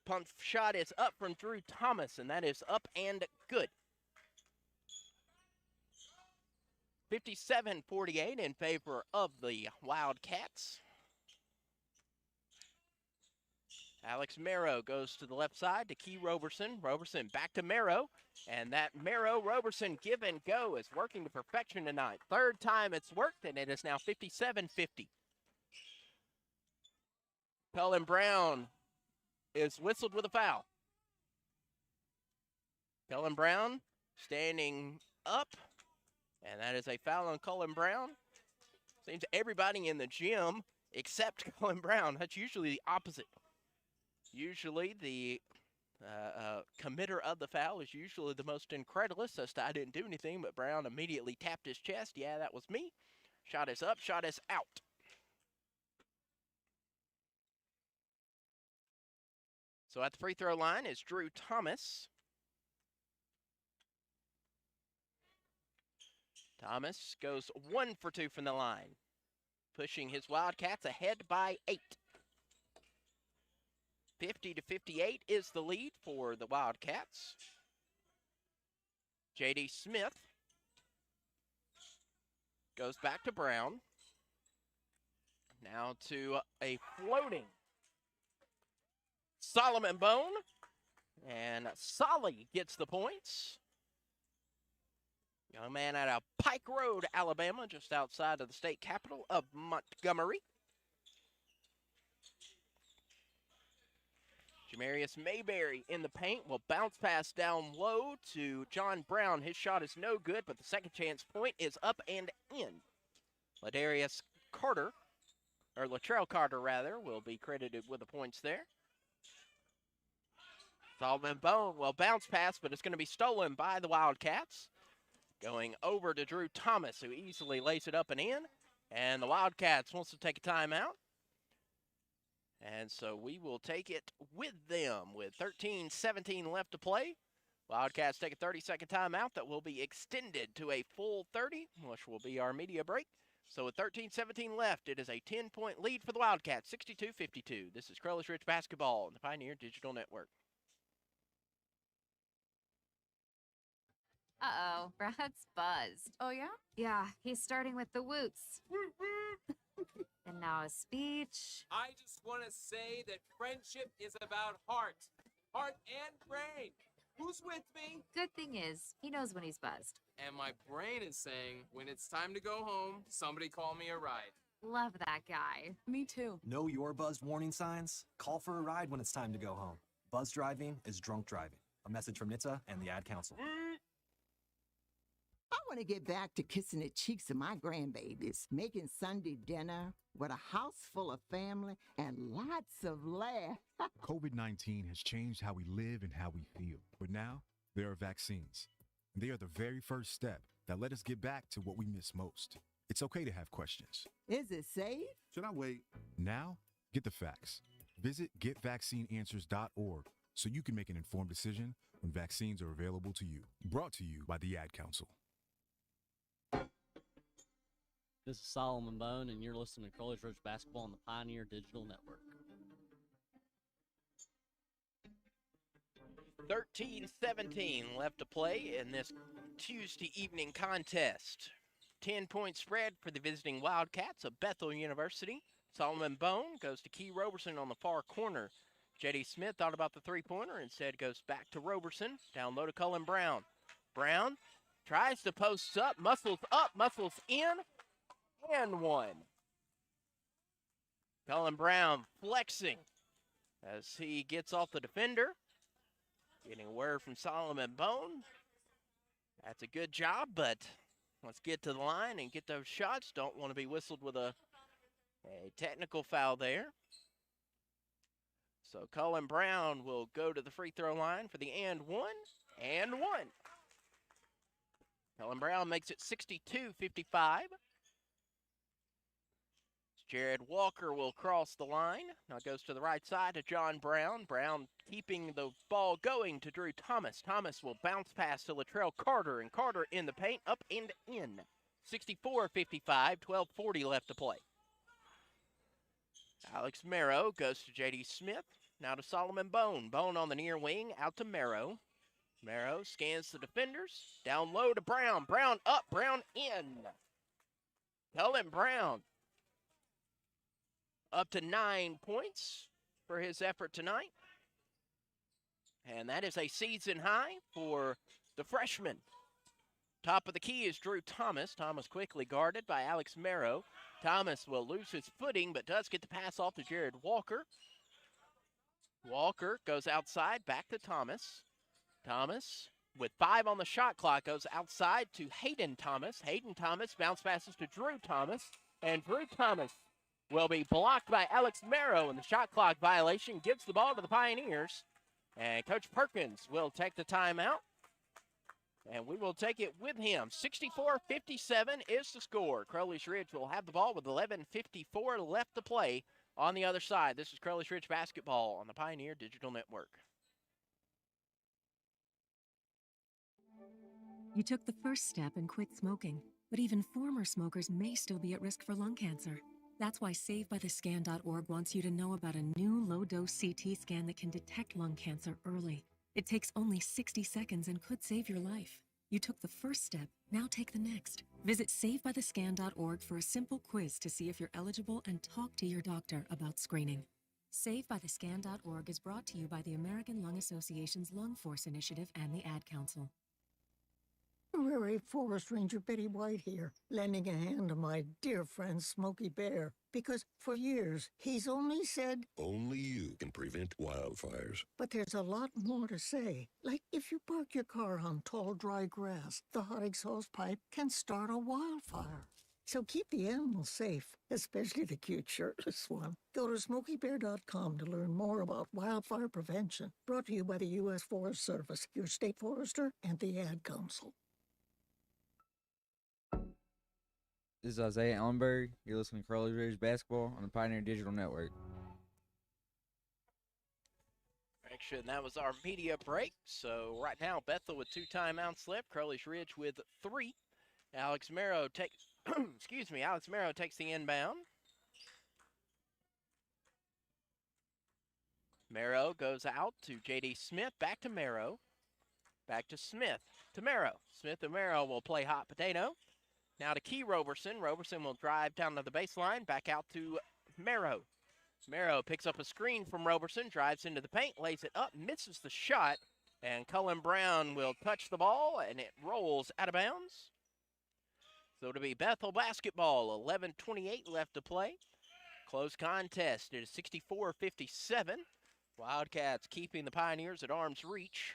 Pump shot is up from Drew Thomas, and that is up and good. 57-48 in favor of the Wildcats. Alex Merrow goes to the left side to Key Roberson. Roberson back to Merrow. And that Merrow-Roberson give and go is working to perfection tonight. Third time it's worked, and it is now 57-50. Cullen Brown is whistled with a foul. Cullen Brown standing up, and that is a foul on Cullen Brown. Seems everybody in the gym except Cullen Brown. That's usually the opposite. Usually the committer of the foul is usually the most incredulous as to I didn't do anything, but Brown immediately tapped his chest. Yeah, that was me. Shot is up, shot is out. So at the free throw line is Drew Thomas. Thomas goes 1 for 2 from the line, pushing his Wildcats ahead by 8. 50-58 is the lead for the Wildcats. J.D. Smith goes back to Brown. Now to a floating Solomon Bone. And Solly gets the points. Young man out of Pike Road, Alabama, just outside of the state capital of Montgomery. Jamarius Mayberry in the paint will bounce pass down low to John Brown. His shot is no good, but the second chance point is up and in. Ladarius Carter, or Latrell Carter rather, will be credited with the points there. Solomon Bone will bounce pass, but it's going to be stolen by the Wildcats. Going over to Drew Thomas, who easily lays it up and in. And the Wildcats wants to take a timeout. And so we will take it with them with 13-17 left to play. Wildcats take a 30-second timeout that will be extended to a full 30, which will be our media break. So with 13-17 left, it is a 10-point lead for the Wildcats, 62-52. This is Crowley's Ridge Basketball on the Pioneer Digital Network. Uh-oh, Brad's buzzed. Oh, yeah? Yeah, he's starting with the woots. And now a speech. I just want to say that friendship is about heart and brain. Who's with me? Good thing is, he knows when he's buzzed. And my brain is saying, when it's time to go home, somebody call me a ride. Love that guy. Me too. Know your buzzed warning signs? Call for a ride when it's time to go home. Buzz driving is drunk driving. A message from NHTSA and the Ad Council. I want to get back to kissing the cheeks of my grandbabies, making Sunday dinner with a house full of family and lots of laughs. COVID-19 has changed how we live and how we feel. But now, there are vaccines. And they are the very first step that let us get back to what we miss most. It's okay to have questions. Is it safe? Should I wait? Now, get the facts. Visit getvaccineanswers.org so you can make an informed decision when vaccines are available to you. Brought to you by the Ad Council. This is Solomon Bone, and you're listening to Crowley's Ridge Basketball on the Pioneer Digital Network. 13-17 left to play in this Tuesday evening contest. 10-point spread for the visiting Wildcats of Bethel University. Solomon Bone goes to Key Roberson on the far corner. J.D. Smith thought about the three-pointer, instead goes back to Roberson. Down low to Cullen Brown. Brown tries to post up, muscles in, and one. Cullen Brown flexing as he gets off the defender. Getting a word from Solomon Bone. That's a good job, but let's get to the line and get those shots. Don't want to be whistled with a technical foul there. So Cullen Brown will go to the free throw line for the and one. Cullen Brown makes it 62-55. Jared Walker will cross the line. Now goes to the right side to John Brown. Brown keeping the ball going to Drew Thomas. Thomas will bounce pass to Latrell Carter, and Carter in the paint, up and in. 64-55, 12:40 left to play. Alex Merrow goes to J.D. Smith. Now to Solomon Bone. Bone on the near wing, out to Merrow. Merrow scans the defenders. Down low to Brown. Brown up, Brown in. Cullen Brown up to 9 points for his effort tonight. And that is a season high for the freshman. Top of the key is Drew Thomas. Thomas quickly guarded by Alex Merrow. Thomas will lose his footing, but does get the pass off to Jared Walker. Walker goes outside, back to Thomas. Thomas, with 5 on the shot clock, goes outside to Hayden Thomas. Hayden Thomas bounce passes to Drew Thomas. And Drew Thomas will be blocked by Alex Merrow, and the shot clock violation gives the ball to the Pioneers. And Coach Perkins will take the timeout, and we will take it with him. 64-57 is the score. Crowley's Ridge will have the ball with 11:54 left to play on the other side. This is Crowley's Ridge basketball on the Pioneer Digital Network. You took the first step and quit smoking, but even former smokers may still be at risk for lung cancer. That's why SaveByTheScan.org wants you to know about a new low-dose CT scan that can detect lung cancer early. It takes only 60 seconds and could save your life. You took the first step, now take the next. Visit SaveByTheScan.org for a simple quiz to see if you're eligible and talk to your doctor about screening. SaveByTheScan.org is brought to you by the American Lung Association's Lung Force Initiative and the Ad Council. Prairie Forest Ranger Betty White here, lending a hand to my dear friend Smokey Bear, because for years he's only said, Only you can prevent wildfires. but there's a lot more to say. Like if you park your car on tall, dry grass, the hot exhaust pipe can start a wildfire. So keep the animals safe, especially the cute shirtless one. Go to SmokeyBear.com to learn more about wildfire prevention. Brought to you by the U.S. Forest Service, your state forester, and the Ad Council. This is Isaiah Ellenberg. You're listening to Crowley Ridge Basketball on the Pioneer Digital Network. Action, that was our media break. So right now, Bethel with 2 timeouts left. Crowley's Ridge with 3. Alex Merrow takes, Alex Merrow takes the inbound. Merrow goes out to J.D. Smith, back to Merrow, back to Smith, to Merrow. Smith and Merrow will play hot potato. Now to Key Roberson. Roberson will drive down to the baseline, back out to Merrow. Merrow picks up a screen from Roberson, drives into the paint, lays it up, misses the shot, and Cullen Brown will touch the ball, and it rolls out of bounds. So it'll be Bethel basketball, 11:28 left to play. Close contest. It is 64-57. Wildcats keeping the Pioneers at arm's reach.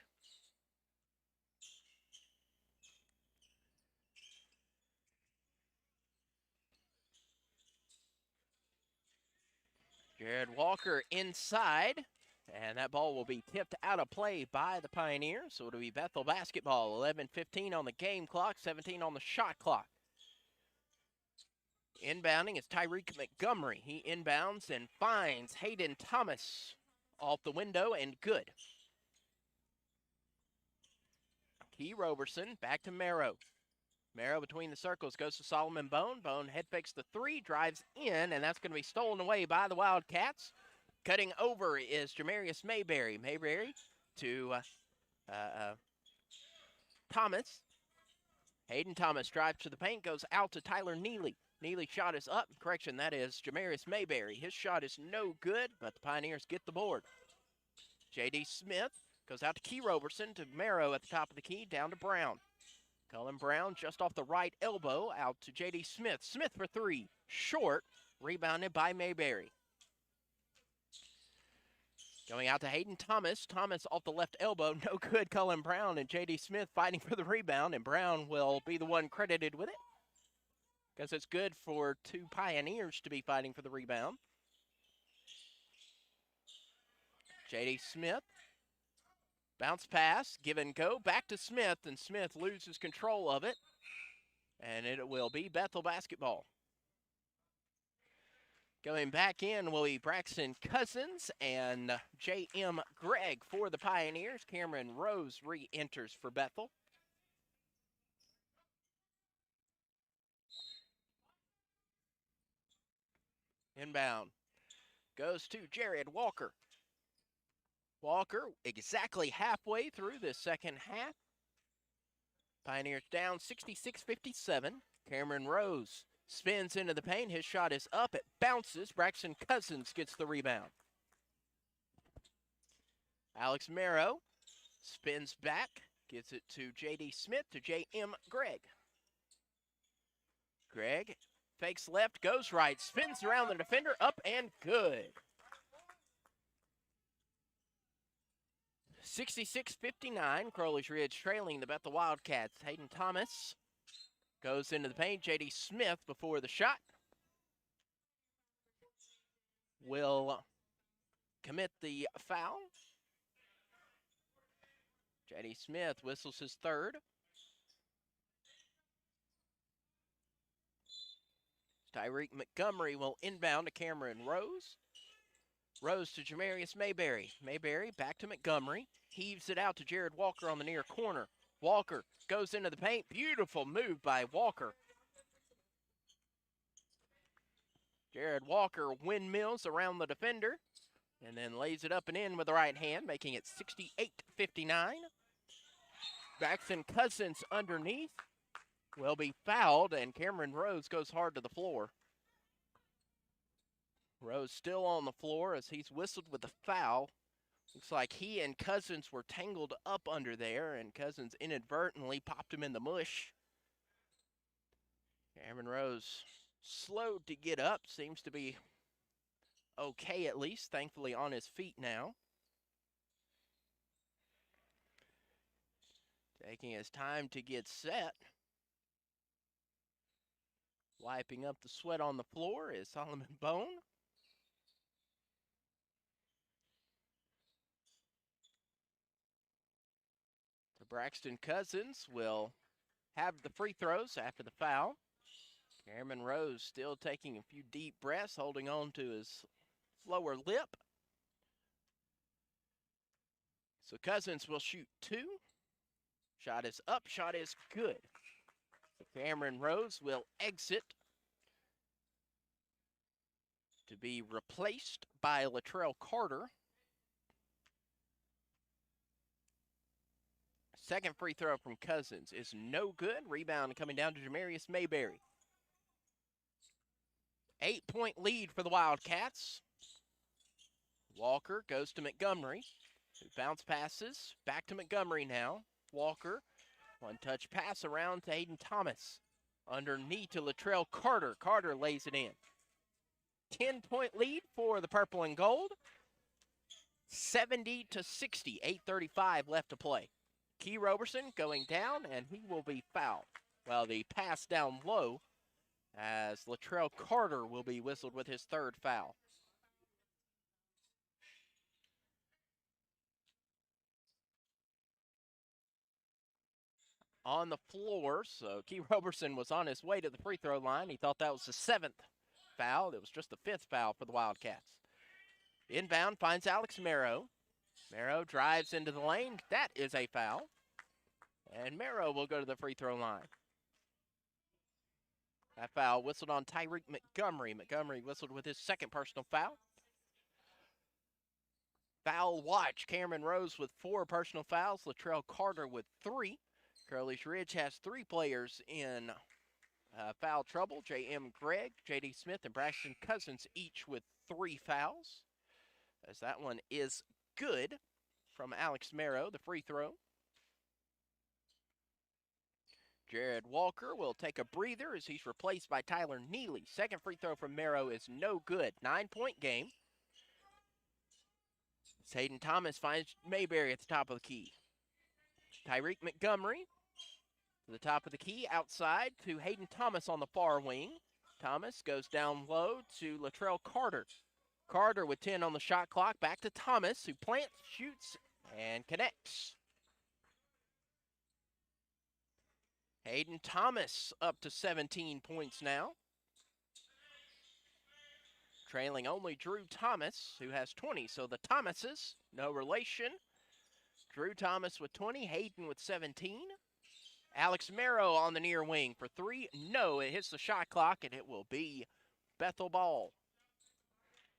Jared Walker inside, and that ball will be tipped out of play by the Pioneers. So it'll be Bethel basketball. 11:15 on the game clock, 17 on the shot clock. Inbounding is Tyreek Montgomery. He inbounds and finds Hayden Thomas off the window and good. Key Roberson back to Merrow. Merrow between the circles goes to Solomon Bone. Bone head fakes the three, drives in, and that's going to be stolen away by the Wildcats. Cutting over is Jamarius Mayberry. Mayberry to Thomas. Hayden Thomas drives to the paint, goes out to Tyler Neely. Neely's shot is up. Correction, that is Jamarius Mayberry. His shot is no good, but the Pioneers get the board. J.D. Smith goes out to Key Roberson, to Merrow at the top of the key, down to Brown. Cullen Brown just off the right elbow, out to J.D. Smith. Smith for three, short, rebounded by Mayberry. Going out to Hayden Thomas. Thomas off the left elbow, no good. Cullen Brown and J.D. Smith fighting for the rebound, and Brown will be the one credited with it, because it's good for two Pioneers to be fighting for the rebound. J.D. Smith. Bounce pass, give and go, back to Smith, and Smith loses control of it. And it will be Bethel basketball. Going back in will be Braxton Cousins and J.M. Gregg for the Pioneers. Cameron Rose re-enters for Bethel. Inbound goes to Jared Walker. Walker exactly halfway through the second half. Pioneers down 66-57. Cameron Rose spins into the paint. His shot is up. It bounces. Braxton Cousins gets the rebound. Alex Merrow spins back. Gets it to J.D. Smith, to J.M. Gregg. Gregg fakes left, goes right, spins around the defender, up and good. 66-59, Crowley's Ridge trailing the Bethel Wildcats. Hayden Thomas goes into the paint. J.D. Smith before the shot will commit the foul. J.D. Smith whistles his third. Tyreek Montgomery will inbound to Cameron Rose. Rose to Jamarius Mayberry. Mayberry back to Montgomery. Heaves it out to Jared Walker on the near corner. Walker goes into the paint. Beautiful move by Walker. Jared Walker windmills around the defender and then lays it up and in with the right hand, making it 68-59. Braxton Cousins underneath will be fouled, and Cameron Rose goes hard to the floor. Rose still on the floor as he's whistled with the foul. Looks like he and Cousins were tangled up under there, and Cousins inadvertently popped him in the mush. Cameron Rose slowed to get up, seems to be okay at least, thankfully on his feet now. Taking his time to get set. Wiping up the sweat on the floor is Solomon Bone. So Braxton Cousins will have the free throws after the foul. Cameron Rose still taking a few deep breaths, holding on to his lower lip. So Cousins will shoot two. Shot is up, shot is good. Cameron Rose will exit to be replaced by Latrell Carter. Second free throw from Cousins is no good. Rebound coming down to Jamarius Mayberry. 8-point lead for the Wildcats. Walker goes to Montgomery, who bounce passes back to Montgomery now. Walker, one-touch pass around to Hayden Thomas. Underneath to Latrell Carter. Carter lays it in. 10-point lead for the purple and gold. 70-60, 8:35 left to play. Key Roberson going down, and he will be fouled. Well, the pass down low as Latrell Carter will be whistled with his third foul. on the floor. So Key Roberson was on his way to the free throw line. He thought that was the 7th foul. It was just the 5th foul for the Wildcats. Inbound finds Alex Marrow. Marrow drives into the lane. That is a foul. And Marrow will go to the free throw line. That foul whistled on Tyreek Montgomery. Montgomery whistled with his 2nd personal foul. Foul watch. Cameron Rose with 4 personal fouls. Latrell Carter with 3. Crowley's Ridge has 3 players in foul trouble. J.M. Gregg, J.D. Smith, and Braxton Cousins each with 3 fouls. As that one is good from Alex Marrow, the free throw. Jared Walker will take a breather as he's replaced by Tyler Neely. 2nd free throw from Marrow is no good. 9-point game. Hayden Thomas finds Mayberry at the top of the key. Tyreek Montgomery to the top of the key, outside to Hayden Thomas on the far wing. Thomas goes down low to Latrell Carter. Carter with 10 on the shot clock. Back to Thomas, who plants, shoots, and connects. Hayden Thomas up to 17 points now. Trailing only Drew Thomas, who has 20. So the Thomases, no relation. Drew Thomas with 20, Hayden with 17. Alex Marrow on the near wing for 3. No, it hits the shot clock, and it will be Bethel ball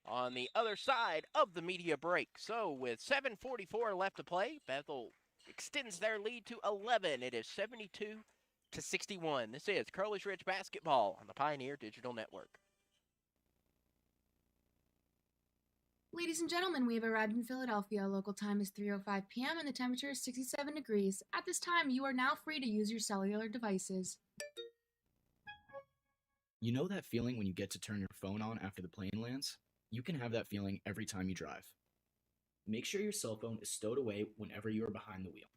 on the other side of the media break. So with 7:44 left to play, Bethel extends their lead to 11. It is 72-61. This is Crowley's Ridge basketball on the Pioneer Digital Network. Ladies and gentlemen, we have arrived in Philadelphia. Local time is 3:05 p.m. and the temperature is 67 degrees. At this time, you are now free to use your cellular devices. You know that feeling when you get to turn your phone on after the plane lands? You can have that feeling every time you drive. Make sure your cell phone is stowed away whenever you are behind the wheel.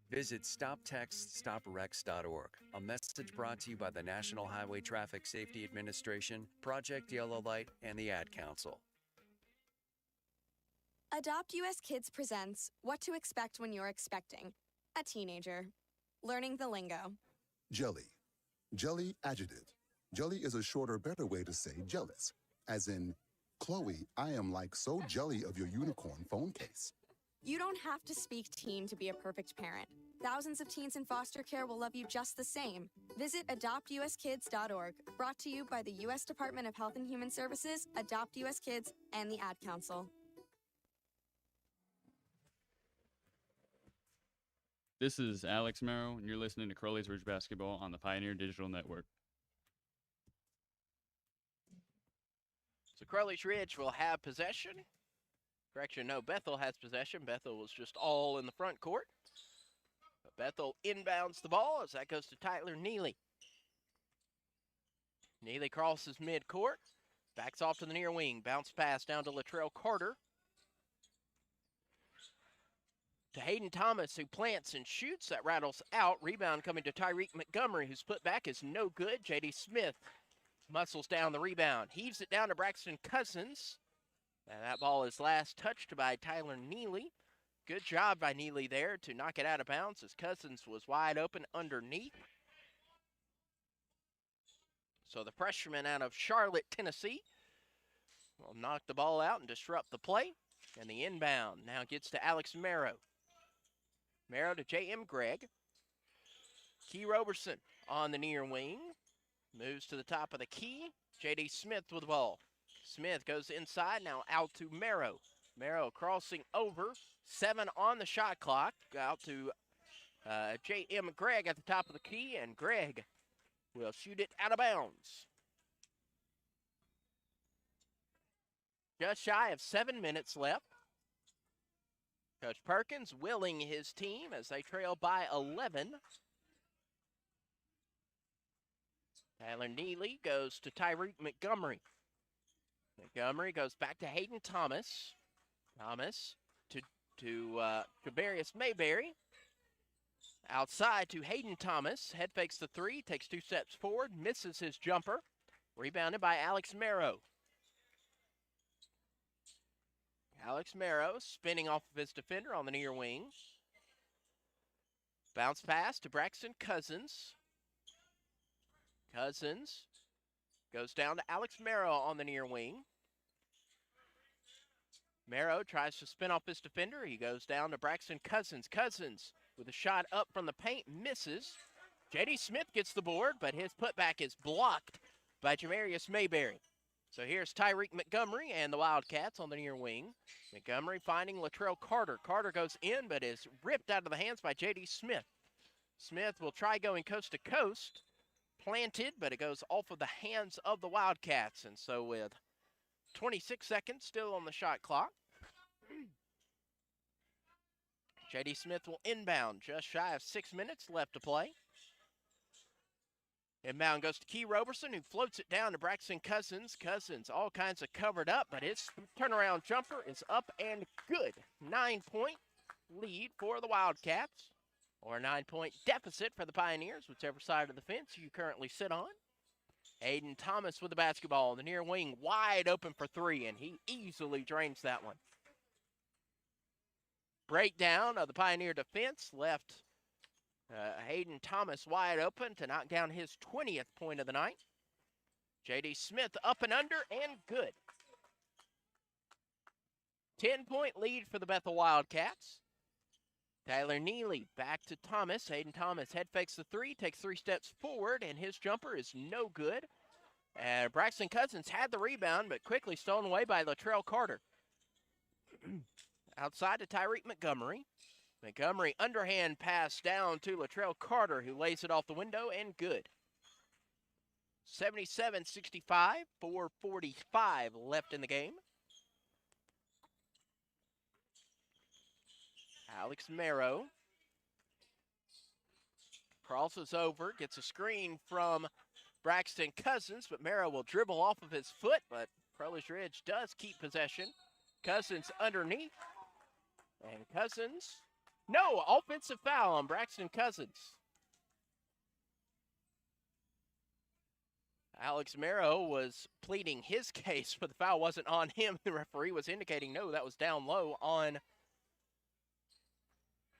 Visit StopTextStopWrecks.org, a message brought to you by the National Highway Traffic Safety Administration, Project Yellow Light, and the Ad Council. Adopt US Kids presents What to Expect When You're Expecting a Teenager. Learning the lingo. Jelly. Jelly adjective. Jelly is a shorter, better way to say jealous. As in, Chloe, I am like so jelly of your unicorn phone case. You don't have to speak teen to be a perfect parent. Thousands of teens in foster care will love you just the same. Visit adoptuskids.org, brought to you by the U.S. Department of Health and Human Services, Adopt US Kids, and the Ad Council. This is Alex Merrow, and you're listening to Crowley's Ridge Basketball on the Pioneer Digital Network. So Crowley's Ridge will have possession. Correction, no, Bethel has possession. Bethel was just all in the front court. But Bethel inbounds the ball as that goes to Tyler Neely. Neely crosses midcourt, backs off to the near wing. Bounce pass down to Latrell Carter. To Hayden Thomas, who plants and shoots. That rattles out. Rebound coming to Tyreek Montgomery, whose putback is no good. J.D. Smith muscles down the rebound. Heaves it down to Braxton Cousins. And that ball is last touched by Tyler Neely. Good job by Neely there to knock it out of bounds as Cousins was wide open underneath. So the freshman out of Charlotte, Tennessee will knock the ball out and disrupt the play. And the inbound now gets to Alex Marrow. Marrow to J.M. Gregg. Key Roberson on the near wing. Moves to the top of the key. J.D. Smith with the ball. Smith goes inside, now out to Marrow. Marrow crossing over. 7 on the shot clock. Out to J.M. Gregg at the top of the key, and Gregg will shoot it out of bounds. Just shy of 7 minutes left. Coach Perkins willing his team as they trail by 11. Tyler Neely goes to Tyreek Montgomery. Montgomery goes back to Hayden Thomas. Thomas to Jabarius Mayberry. Outside to Hayden Thomas. Head fakes the 3, takes 2 steps forward, misses his jumper. Rebounded by Alex Marrow. Alex Marrow spinning off of his defender on the near wing. Bounce pass to Braxton Cousins. Cousins goes down to Alex Merrill on the near wing. Merrill tries to spin off his defender. He goes down to Braxton Cousins. Cousins with a shot up from the paint, misses. J.D. Smith gets the board, but his putback is blocked by Jamarius Mayberry. So here's Tyreek Montgomery and the Wildcats on the near wing. Montgomery finding Latrell Carter. Carter goes in, but is ripped out of the hands by J.D. Smith. Smith will try going coast to coast. Planted, but it goes off of the hands of the Wildcats. And so with 26 seconds still on the shot clock, J.D. Smith will inbound, just shy of 6 minutes left to play. Inbound goes to Key Roberson, who floats it down to Braxton Cousins. Cousins all kinds of covered up, but his turnaround jumper is up and good. 9-point lead for the Wildcats, or a 9-point deficit for the Pioneers, whichever side of the fence you currently sit on. Aiden Thomas with the basketball, the near wing wide open for three, and he easily drains that one. Breakdown of the Pioneer defense left Hayden Thomas wide open to knock down his 20th point of the night. J.D. Smith up and under and good. 10-point lead for the Bethel Wildcats. Tyler Neely back to Thomas. Hayden Thomas head fakes the three, takes 3 steps forward, and his jumper is no good. Braxton Cousins had the rebound, but quickly stolen away by Latrell Carter. Outside to Tyreek Montgomery. Montgomery underhand pass down to Latrell Carter, who lays it off the window and good. 77-65, 4:45 left in the game. Alex Merrow crosses over, gets a screen from Braxton Cousins, but Merrow will dribble off of his foot, but Crowley's Ridge does keep possession. Cousins underneath, and Cousins, no, offensive foul on Braxton Cousins. Alex Merrow was pleading his case, but the foul wasn't on him. The referee was indicating, no, that was down low on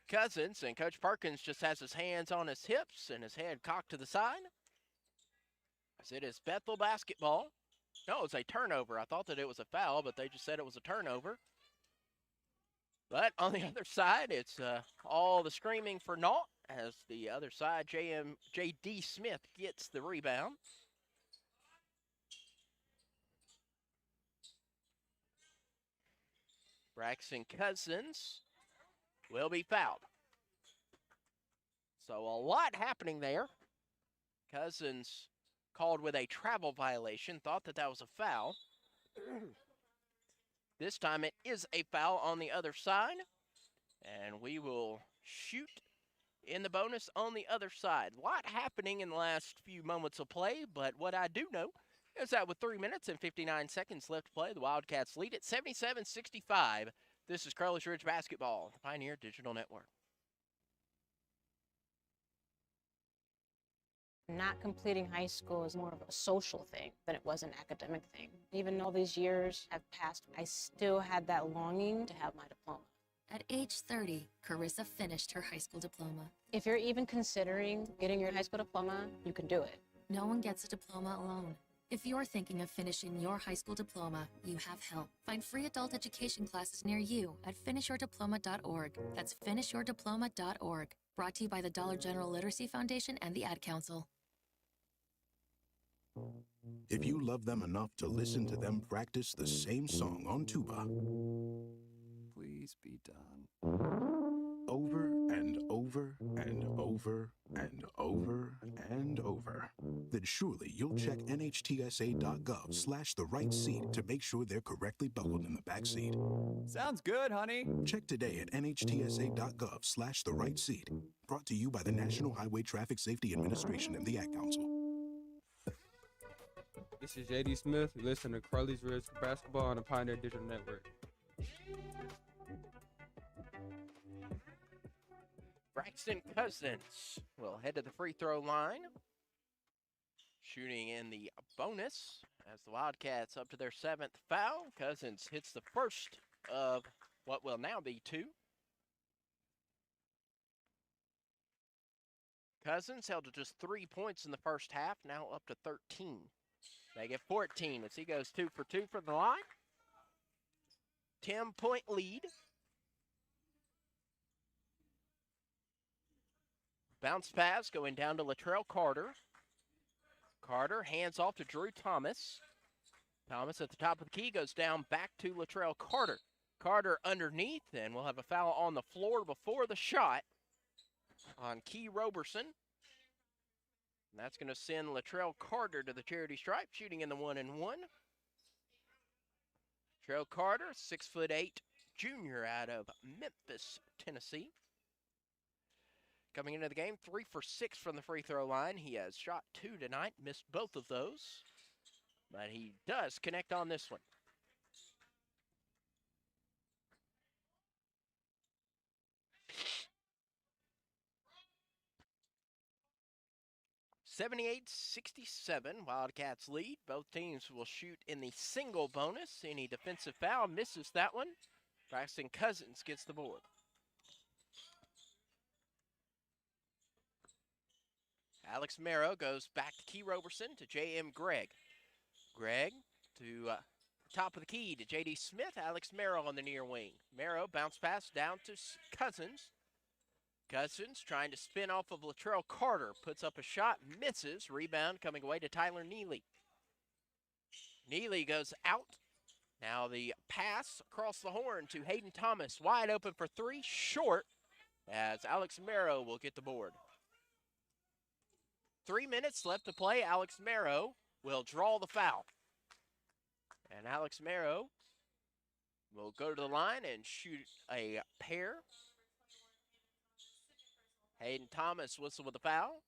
Cousins, and Coach Perkins just has his hands on his hips and his head cocked to the side. As it is Bethel basketball. No, it was a turnover. I thought that it was a foul, but they just said it was a turnover. But on the other side, it's all the screaming for naught, as the other side, J.D. Smith gets the rebound. Braxton Cousins will be fouled. So a lot happening there. Cousins called with a travel violation, thought that that was a foul. This time it is a foul on the other side, and we will shoot in the bonus on the other side. A lot happening in the last few moments of play, but what I do know is that with 3 minutes and 59 seconds left to play, the Wildcats lead at 77-65. This is Crowley's Ridge Basketball, the Pioneer Digital Network. Not completing high school is more of a social thing than it was an academic thing. Even though these years have passed, I still had that longing to have my diploma. At age 30, Carissa finished her high school diploma. If you're even considering getting your high school diploma, you can do it. No one gets a diploma alone. If you're thinking of finishing your high school diploma, you have help. Find free adult education classes near you at finishyourdiploma.org. That's finishyourdiploma.org. Brought to you by the Dollar General Literacy Foundation and the Ad Council. If you love them enough to listen to them practice the same song on tuba, Please be done. over and over and over and over and over, then surely you'll check nhtsa.gov/the right seat to make sure they're correctly buckled in the back seat. Sounds good, honey. Check today at nhtsa.gov/the right seat. Brought to you by the National Highway Traffic Safety Administration and the Ad Council. This is J.D. Smith. You listen to Crowley's Ridge Basketball on the Pioneer Digital Network. Braxton Cousins will head to the free throw line. Shooting in the bonus as the Wildcats up to their 7th foul. Cousins hits the first of what will now be 2. Cousins held to just 3 points in the first half, now up to 13. They get 14 as he goes 2 for 2 from the line. 10-point lead. Bounce pass going down to Latrell Carter. Carter hands off to Drew Thomas. Thomas at the top of the key goes down back to Latrell Carter. Carter underneath, and we'll have a foul on the floor before the shot on Key Roberson. And that's going to send Latrell Carter to the charity stripe, shooting in the 1-and-1. Latrell Carter, 6'8" junior out of Memphis, Tennessee. Coming into the game, 3 for 6 from the free throw line. He has shot 2 tonight, missed both of those, but he does connect on this one. (78-67) Wildcats lead. Both teams will shoot in the single bonus. Any defensive foul misses that one. Braxton Cousins gets the board. Alex Marrow goes back to Key Roberson to J.M. Gregg. Gregg to top of the key to J.D. Smith. Alex Marrow on the near wing. Marrow bounce pass down to Cousins. Cousins trying to spin off of Latrell Carter. Puts up a shot, misses. Rebound coming away to Tyler Neely. Neely goes out. Now the pass across the horn to Hayden Thomas. Wide open for 3, short, as Alex Marrow will get the board. 3 minutes left to play. Alex Marrow will draw the foul. And Alex Marrow will go to the line and shoot a pair. Hayden Thomas whistle with the foul.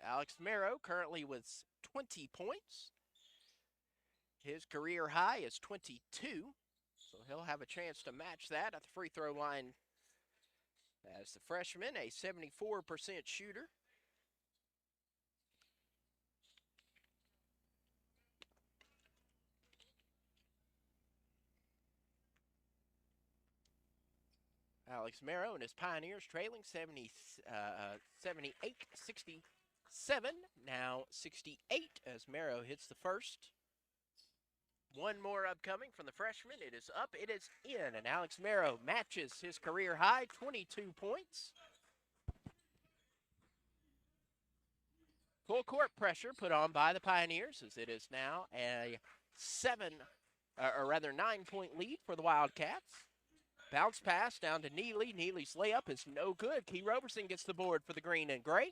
Alex Marrow currently with 20 points. His career high is 22, so he'll have a chance to match that at the free throw line as the freshman, a 74% shooter. Alex Marrow and his Pioneers trailing 78-67. Now 68 as Marrow hits the first. One more upcoming from the freshman. It is up. It is in. And Alex Marrow matches his career high, 22 points. Full court pressure put on by the Pioneers as it is now a 9-point lead for the Wildcats. Bounce pass down to Neely. Neely's layup is no good. Key Roberson gets the board for the green and gray.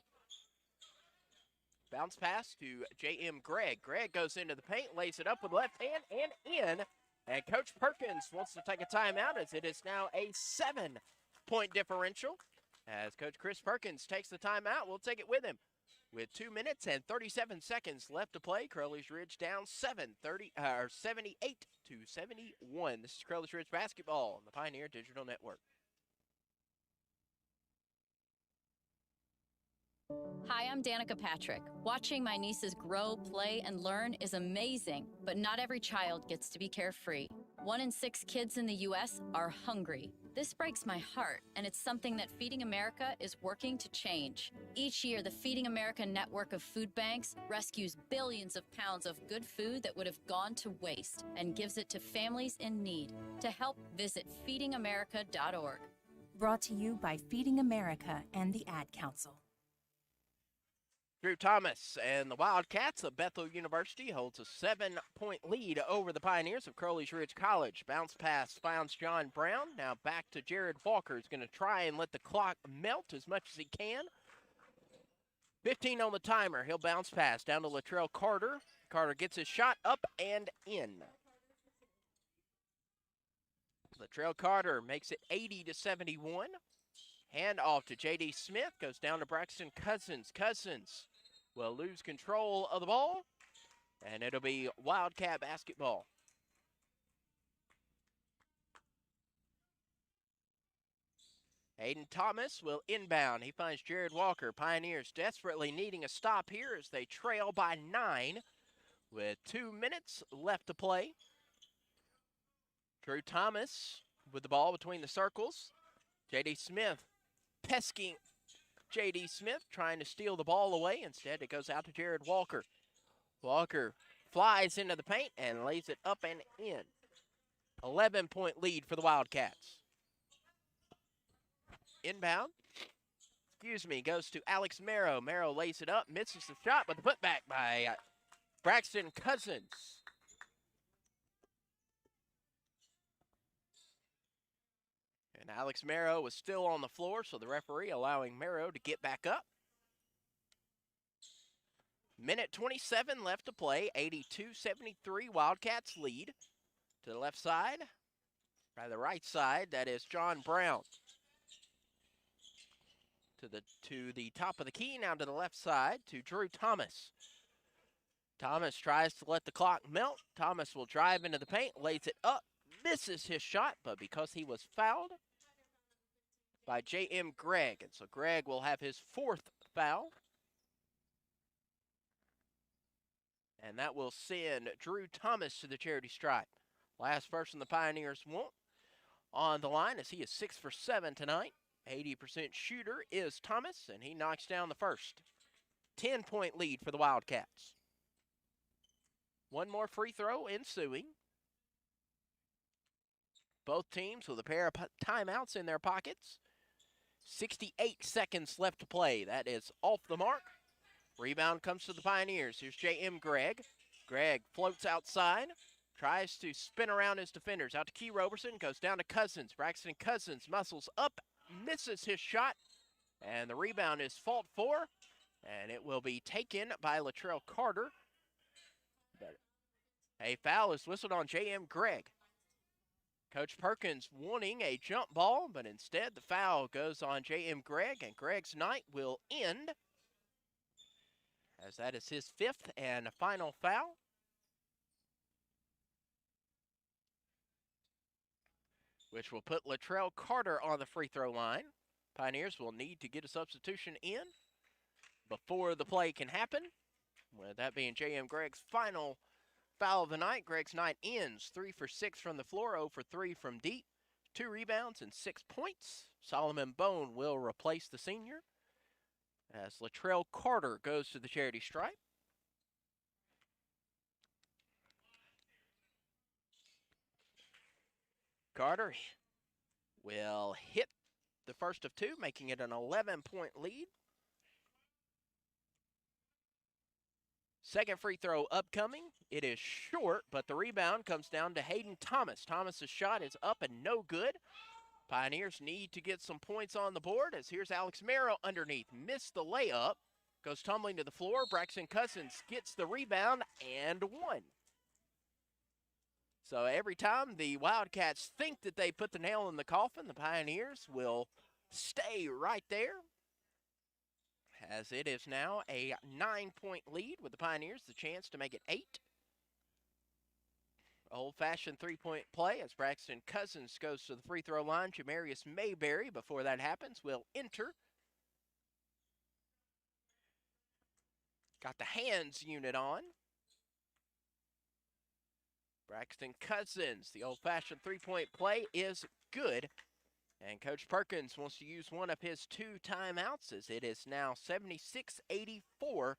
Bounce pass to J.M. Gregg. Gregg goes into the paint, lays it up with left hand and in. And Coach Perkins wants to take a timeout as it is now a 7-point differential. As Coach Chris Perkins takes the timeout, we'll take it with him. With 2 minutes and 37 seconds left to play, Crowley's Ridge down 78-71. This is Crowley's Ridge basketball on the Pioneer Digital Network. Hi, I'm Danica Patrick. Watching my nieces grow, play, and learn is amazing, but not every child gets to be carefree. 1 in 6 kids in the U.S. are hungry. This breaks my heart, and it's something that Feeding America is working to change. Each year, the Feeding America network of food banks rescues billions of pounds of good food that would have gone to waste and gives it to families in need. To help, visit feedingamerica.org. Brought to you by Feeding America and the Ad Council. Drew Thomas and the Wildcats of Bethel University holds a 7-point lead over the Pioneers of Crowley's Ridge College. Bounce pass finds John Brown. Now back to Jared Walker. He's going to try and let the clock melt as much as he can. 15 on the timer. He'll bounce pass down to Latrell Carter. Carter gets his shot up and in. Latrell Carter makes it 80-71. Hand off to J.D. Smith. Goes down to Braxton Cousins. Cousins will lose control of the ball, and it'll be Wildcat basketball. Hayden Thomas will inbound. He finds Jared Walker. Pioneers desperately needing a stop here as they trail by 9 with 2 minutes left to play. Drew Thomas with the ball between the circles. J.D. Smith pesking J.D. Smith, trying to steal the ball away. Instead, it goes out to Jared Walker. Walker flies into the paint and lays it up and in. 11-point lead for the Wildcats. Inbound, goes to Alex Merrow. Merrow lays it up, misses the shot, but the putback by Braxton Cousins. And Alex Merrow was still on the floor, so the referee allowing Merrow to get back up. Minute 27 left to play, 82-73, Wildcats lead. To the left side, by the right side, that is John Brown. To the top of the key, now to the left side, to Drew Thomas. Thomas tries to let the clock melt. Thomas will drive into the paint, lays it up, misses his shot, but because he was fouled by J.M. Gregg, and so Gregg will have his 4th foul. And that will send Drew Thomas to the charity stripe. Last person the Pioneers want on the line, as he is 6 for 7 tonight. 80% shooter is Thomas, and he knocks down the first. 10-point lead for the Wildcats. One more free throw ensuing. Both teams with a pair of timeouts in their pockets. 68 seconds left to play. That is off the mark. Rebound comes to the Pioneers. Here's J.M. Gregg. Gregg floats outside. Tries to spin around his defenders. Out to Key Roberson. Goes down to Cousins. Braxton Cousins muscles up. Misses his shot. And the rebound is fought for. And it will be taken by Latrell Carter. But a foul is whistled on J.M. Gregg. Coach Perkins wanting a jump ball, but instead the foul goes on J.M. Gregg. And Gregg's night will end, as that is his 5th and final foul. Which will put Latrell Carter on the free throw line. Pioneers will need to get a substitution in before the play can happen. With that being J.M. Gregg's final foul of the night, Gregg's night ends 3 for 6 from the floor, 0 for 3 from deep, 2 rebounds and 6 points. Solomon Bone will replace the senior, as Latrell Carter goes to the charity stripe. Carter will hit the first of 2, making it an 11-point lead. Second free throw upcoming. It is short, but the rebound comes down to Hayden Thomas. Thomas's shot is up and no good. Pioneers need to get some points on the board, as here's Alex Merrow underneath. Missed the layup. Goes tumbling to the floor. Braxton Cousins gets the rebound and 1. So every time the Wildcats think that they put the nail in the coffin, the Pioneers will stay right there, as it is now a 9-point lead with the Pioneers, the chance to make it 8. Old-fashioned 3-point play as Braxton Cousins goes to the free throw line. Jamarius Mayberry, before that happens, will enter. Got the hands unit on. Braxton Cousins, the old-fashioned 3-point play is good. And Coach Perkins wants to use one of his 2 timeouts, as it is now 76-84.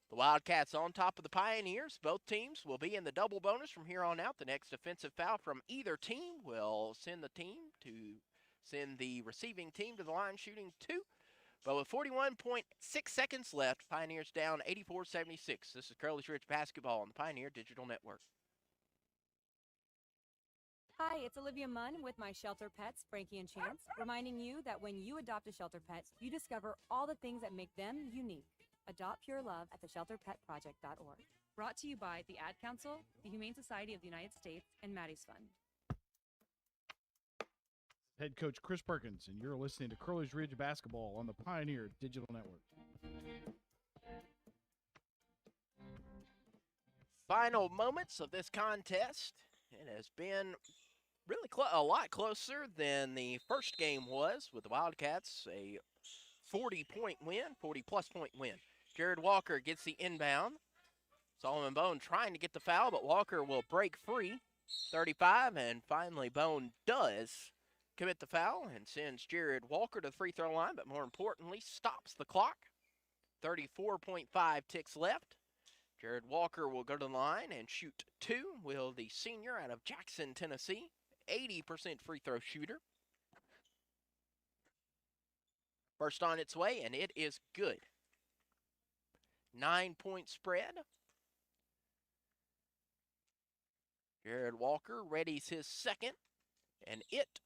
The Wildcats on top of the Pioneers. Both teams will be in the double bonus from here on out. The next offensive foul from either team will send the receiving team to the line shooting 2. But with 41.6 seconds left, Pioneers down 84-76. This is Crowley's Ridge Basketball on the Pioneer Digital Network. Hi, it's Olivia Munn with my shelter pets, Frankie and Chance, reminding you that when you adopt a shelter pet, you discover all the things that make them unique. Adopt pure love at theshelterpetproject.org. Brought to you by the Ad Council, the Humane Society of the United States, and Maddie's Fund. Head coach Chris Perkins, and you're listening to Crowley's Ridge Basketball on the Pioneer Digital Network. Final moments of this contest. It has been really a lot closer than the first game was, with the Wildcats a 40-point win, 40-plus point win. Jared Walker gets the inbound. Solomon Bone trying to get the foul, but Walker will break free. 35, and finally Bone does. commit the foul and sends Jared Walker to the free throw line, but more importantly, stops the clock. 34.5 ticks left. Jared Walker will go to the line and shoot two. Will the senior out of Jackson, Tennessee, 80% free throw shooter. First on its way, and it is good. 9-point spread. Jared Walker readies his second, and it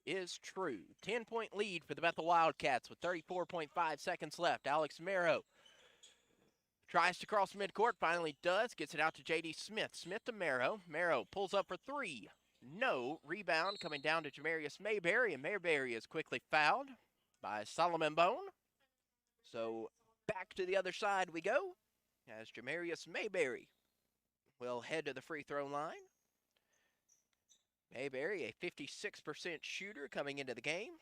is true. 10-point lead for the Bethel Wildcats with 34.5 seconds left. Alex Mero tries to cross midcourt, finally does, gets it out to J.D. Smith. Smith to Mero. Mero pulls up for three. No. Rebound coming down to Jamarius Mayberry, and Mayberry is quickly fouled by Solomon Bone. So back to the other side we go as Jamarius Mayberry will head to the free throw line. Mayberry, a 56% shooter coming into the game.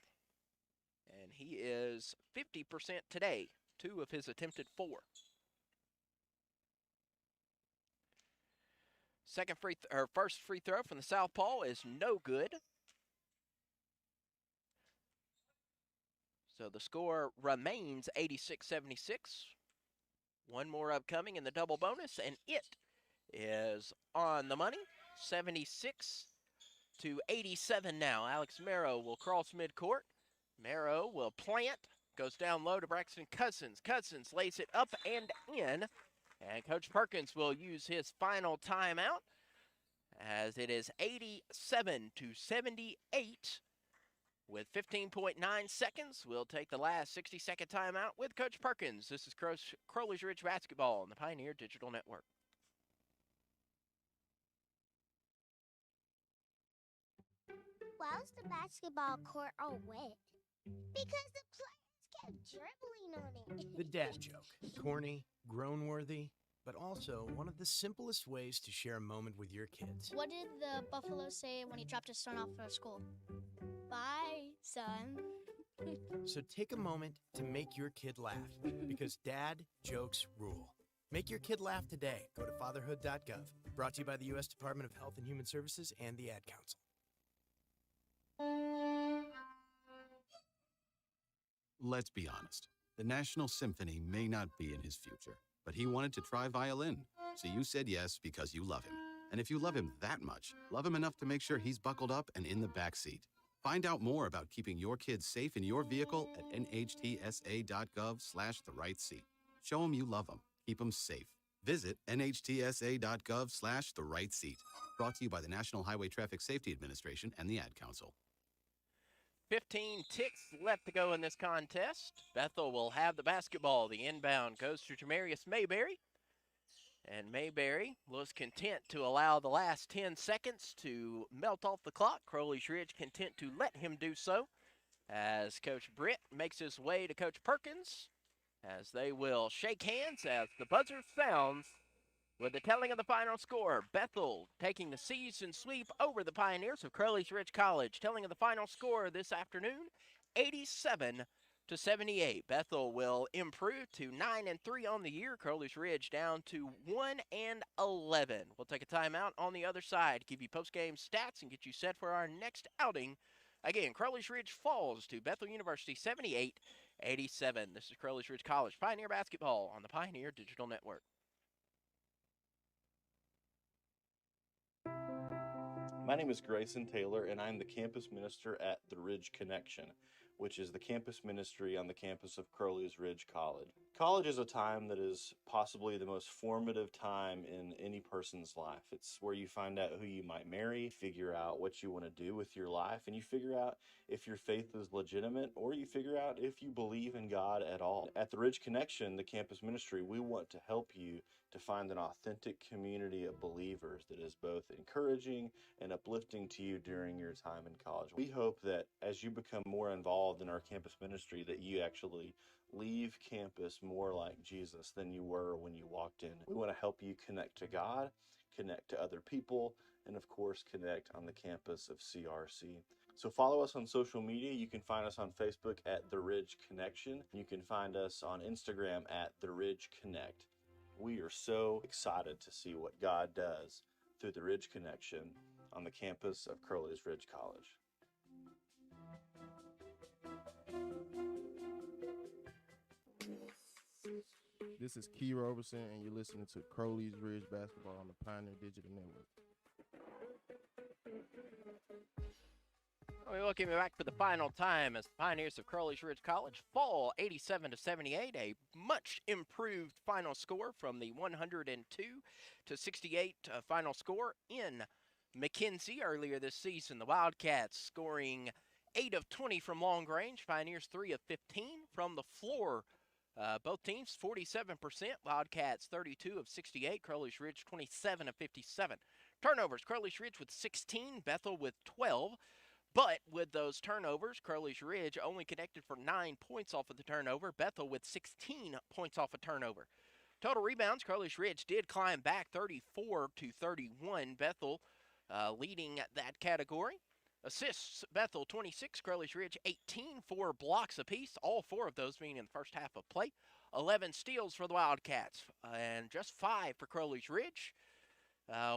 And he is 50% today, 2 of his attempted 4. First free throw from the southpaw is no good. So the score remains 86-76. One more upcoming in the double bonus, and it is on the money. 76-87 now. Alex Mero will cross midcourt. Mero will plant, goes down low to Braxton Cousins. Cousins lays it up and in, and Coach Perkins will use his final timeout as it is 87-78 with 15.9 seconds. We'll take the last 60-second timeout with Coach Perkins. This is Crowley's Ridge Basketball on the Pioneer Digital Network. Why was the basketball court all wet? Because the players kept dribbling on it. The dad joke. Corny, groan-worthy, but also one of the simplest ways to share a moment with your kids. What did the buffalo say when he dropped his son off at school? Bye, son. So take a moment to make your kid laugh, because dad jokes rule. Make your kid laugh today. Go to fatherhood.gov. Brought to you by the U.S. Department of Health and Human Services and the Ad Council. Let's be honest. The National Symphony may not be in his future, but he wanted to try violin. So you said yes because you love him. And if you love him that much, love him enough to make sure he's buckled up and in the back seat. Find out more about keeping your kids safe in your vehicle at nhtsa.gov/the-right-seat. Show them you love them. Keep them safe. Visit nhtsa.gov/the-right-seat. Brought to you by the National Highway Traffic Safety Administration and the Ad Council. 15 ticks left to go in this contest. Bethel will have the basketball. The inbound goes to Jamarius Mayberry. And Mayberry was content to allow the last 10 seconds to melt off the clock. Crowley's Ridge content to let him do so as Coach Britt makes his way to Coach Perkins as they will shake hands as the buzzer sounds with the telling of the final score. Bethel taking the season sweep over the Pioneers of Crowley's Ridge College. Telling of the final score this afternoon, 87-78. Bethel will improve to 9-3 on the year. Crowley's Ridge down to 1-11. We'll take a timeout on the other side, give you post-game stats, and get you set for our next outing. Again, Crowley's Ridge falls to Bethel University 78-87. This is Crowley's Ridge College Pioneer Basketball on the Pioneer Digital Network. My name is Grayson Taylor, and I'm the campus minister at the Ridge Connection, which is the campus ministry on the campus of Crowley's Ridge College. College is a time that is possibly the most formative time in any person's life. It's where you find out who you might marry, figure out what you want to do with your life, and you figure out if your faith is legitimate, or you figure out if you believe in God at all. At the Ridge Connection, the campus ministry, we want to help you to find an authentic community of believers that is both encouraging and uplifting to you during your time in college. We hope that as you become more involved in our campus ministry, that you actually leave campus more like Jesus than you were when you walked in. We want to help you connect to God, connect to other people, and of course connect on the campus of CRC. So follow us on social media. You can find us on Facebook at The Ridge Connection. You can find us on Instagram at The Ridge Connect. We are so excited to see what God does through the Ridge Connection on the campus of Crowley's Ridge College. This is Key Roberson, and you're listening to Crowley's Ridge Basketball on the Pioneer Digital Network. We're looking back for the final time as the Pioneers of Crowley's Ridge College fall 87-78, a much improved final score from the 102-68 final score in McKenzie earlier this season. The Wildcats scoring 8 of 20 from long range, Pioneers 3 of 15 from the floor. Both teams 47%, Wildcats 32 of 68, Crowley's Ridge 27 of 57. Turnovers, Crowley's Ridge with 16, Bethel with 12. But with those turnovers, Crowley's Ridge only connected for 9 points off of the turnover, Bethel with 16 points off a turnover. Total rebounds, Crowley's Ridge did climb back 34-31, Bethel leading that category. Assists, Bethel 26, Crowley's Ridge 18, 4 blocks apiece, all 4 of those being in the first half of play. 11 steals for the Wildcats, and just 5 for Crowley's Ridge.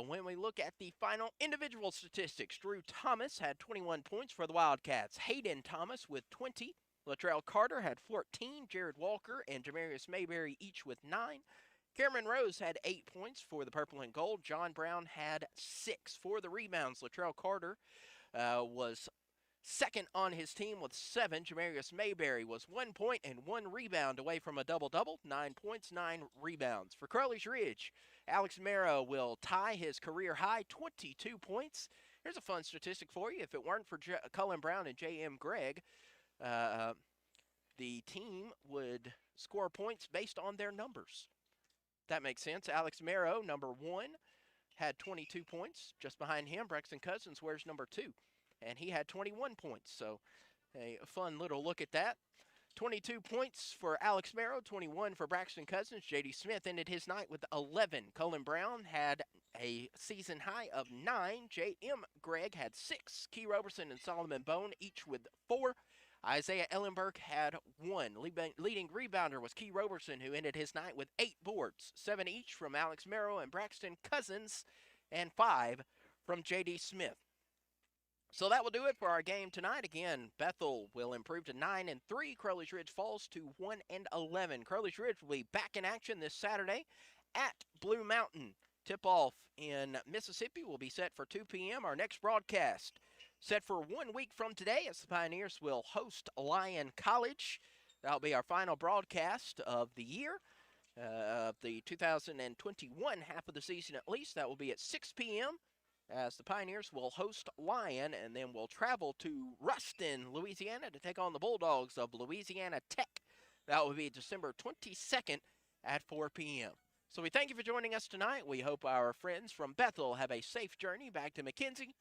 When we look at the final individual statistics, Drew Thomas had 21 points for the Wildcats. Hayden Thomas with 20. Latrell Carter had 14. Jared Walker and Jamarius Mayberry each with 9. Cameron Rose had 8 points for the Purple and Gold. John Brown had 6 for the rebounds. Latrell Carter was second on his team with 7. Jamarius Mayberry was 1 point and 1 rebound away from a double-double. 9 points, 9 rebounds. For Crowley's Ridge, Alex Mero will tie his career high, 22 points. Here's a fun statistic for you. If it weren't for Cullen Brown and J.M. Gregg, the team would score points based on their numbers. That makes sense. Alex Mero, number 1, had 22 points. Just behind him, Braxton Cousins wears number 2, and he had 21 points. So a fun little look at that. 22 points for Alex Mero, 21 for Braxton Cousins. J.D. Smith ended his night with 11. Cullen Brown had a season high of 9. J.M. Gregg had 6. Key Roberson and Solomon Bone each with 4. Isaiah Ellenberg had 1. Leading rebounder was Key Roberson, who ended his night with 8 boards, 7 each from Alex Mero and Braxton Cousins, and 5 from J.D. Smith. So that will do it for our game tonight. Again, Bethel will improve to 9-3. Crowley's Ridge falls to 1-11. Crowley's Ridge will be back in action this Saturday at Blue Mountain. Tip-off in Mississippi will be set for 2 p.m. Our next broadcast set for 1 week from today as the Pioneers will host Lyon College. That'll be our final broadcast of the year, the 2021 half of the season at least. That will be at 6 p.m. as the Pioneers will host Lyon, and then we'll travel to Ruston, Louisiana to take on the Bulldogs of Louisiana Tech. That will be December 22nd at 4 p.m. So we thank you for joining us tonight. We hope our friends from Bethel have a safe journey back to McKenzie.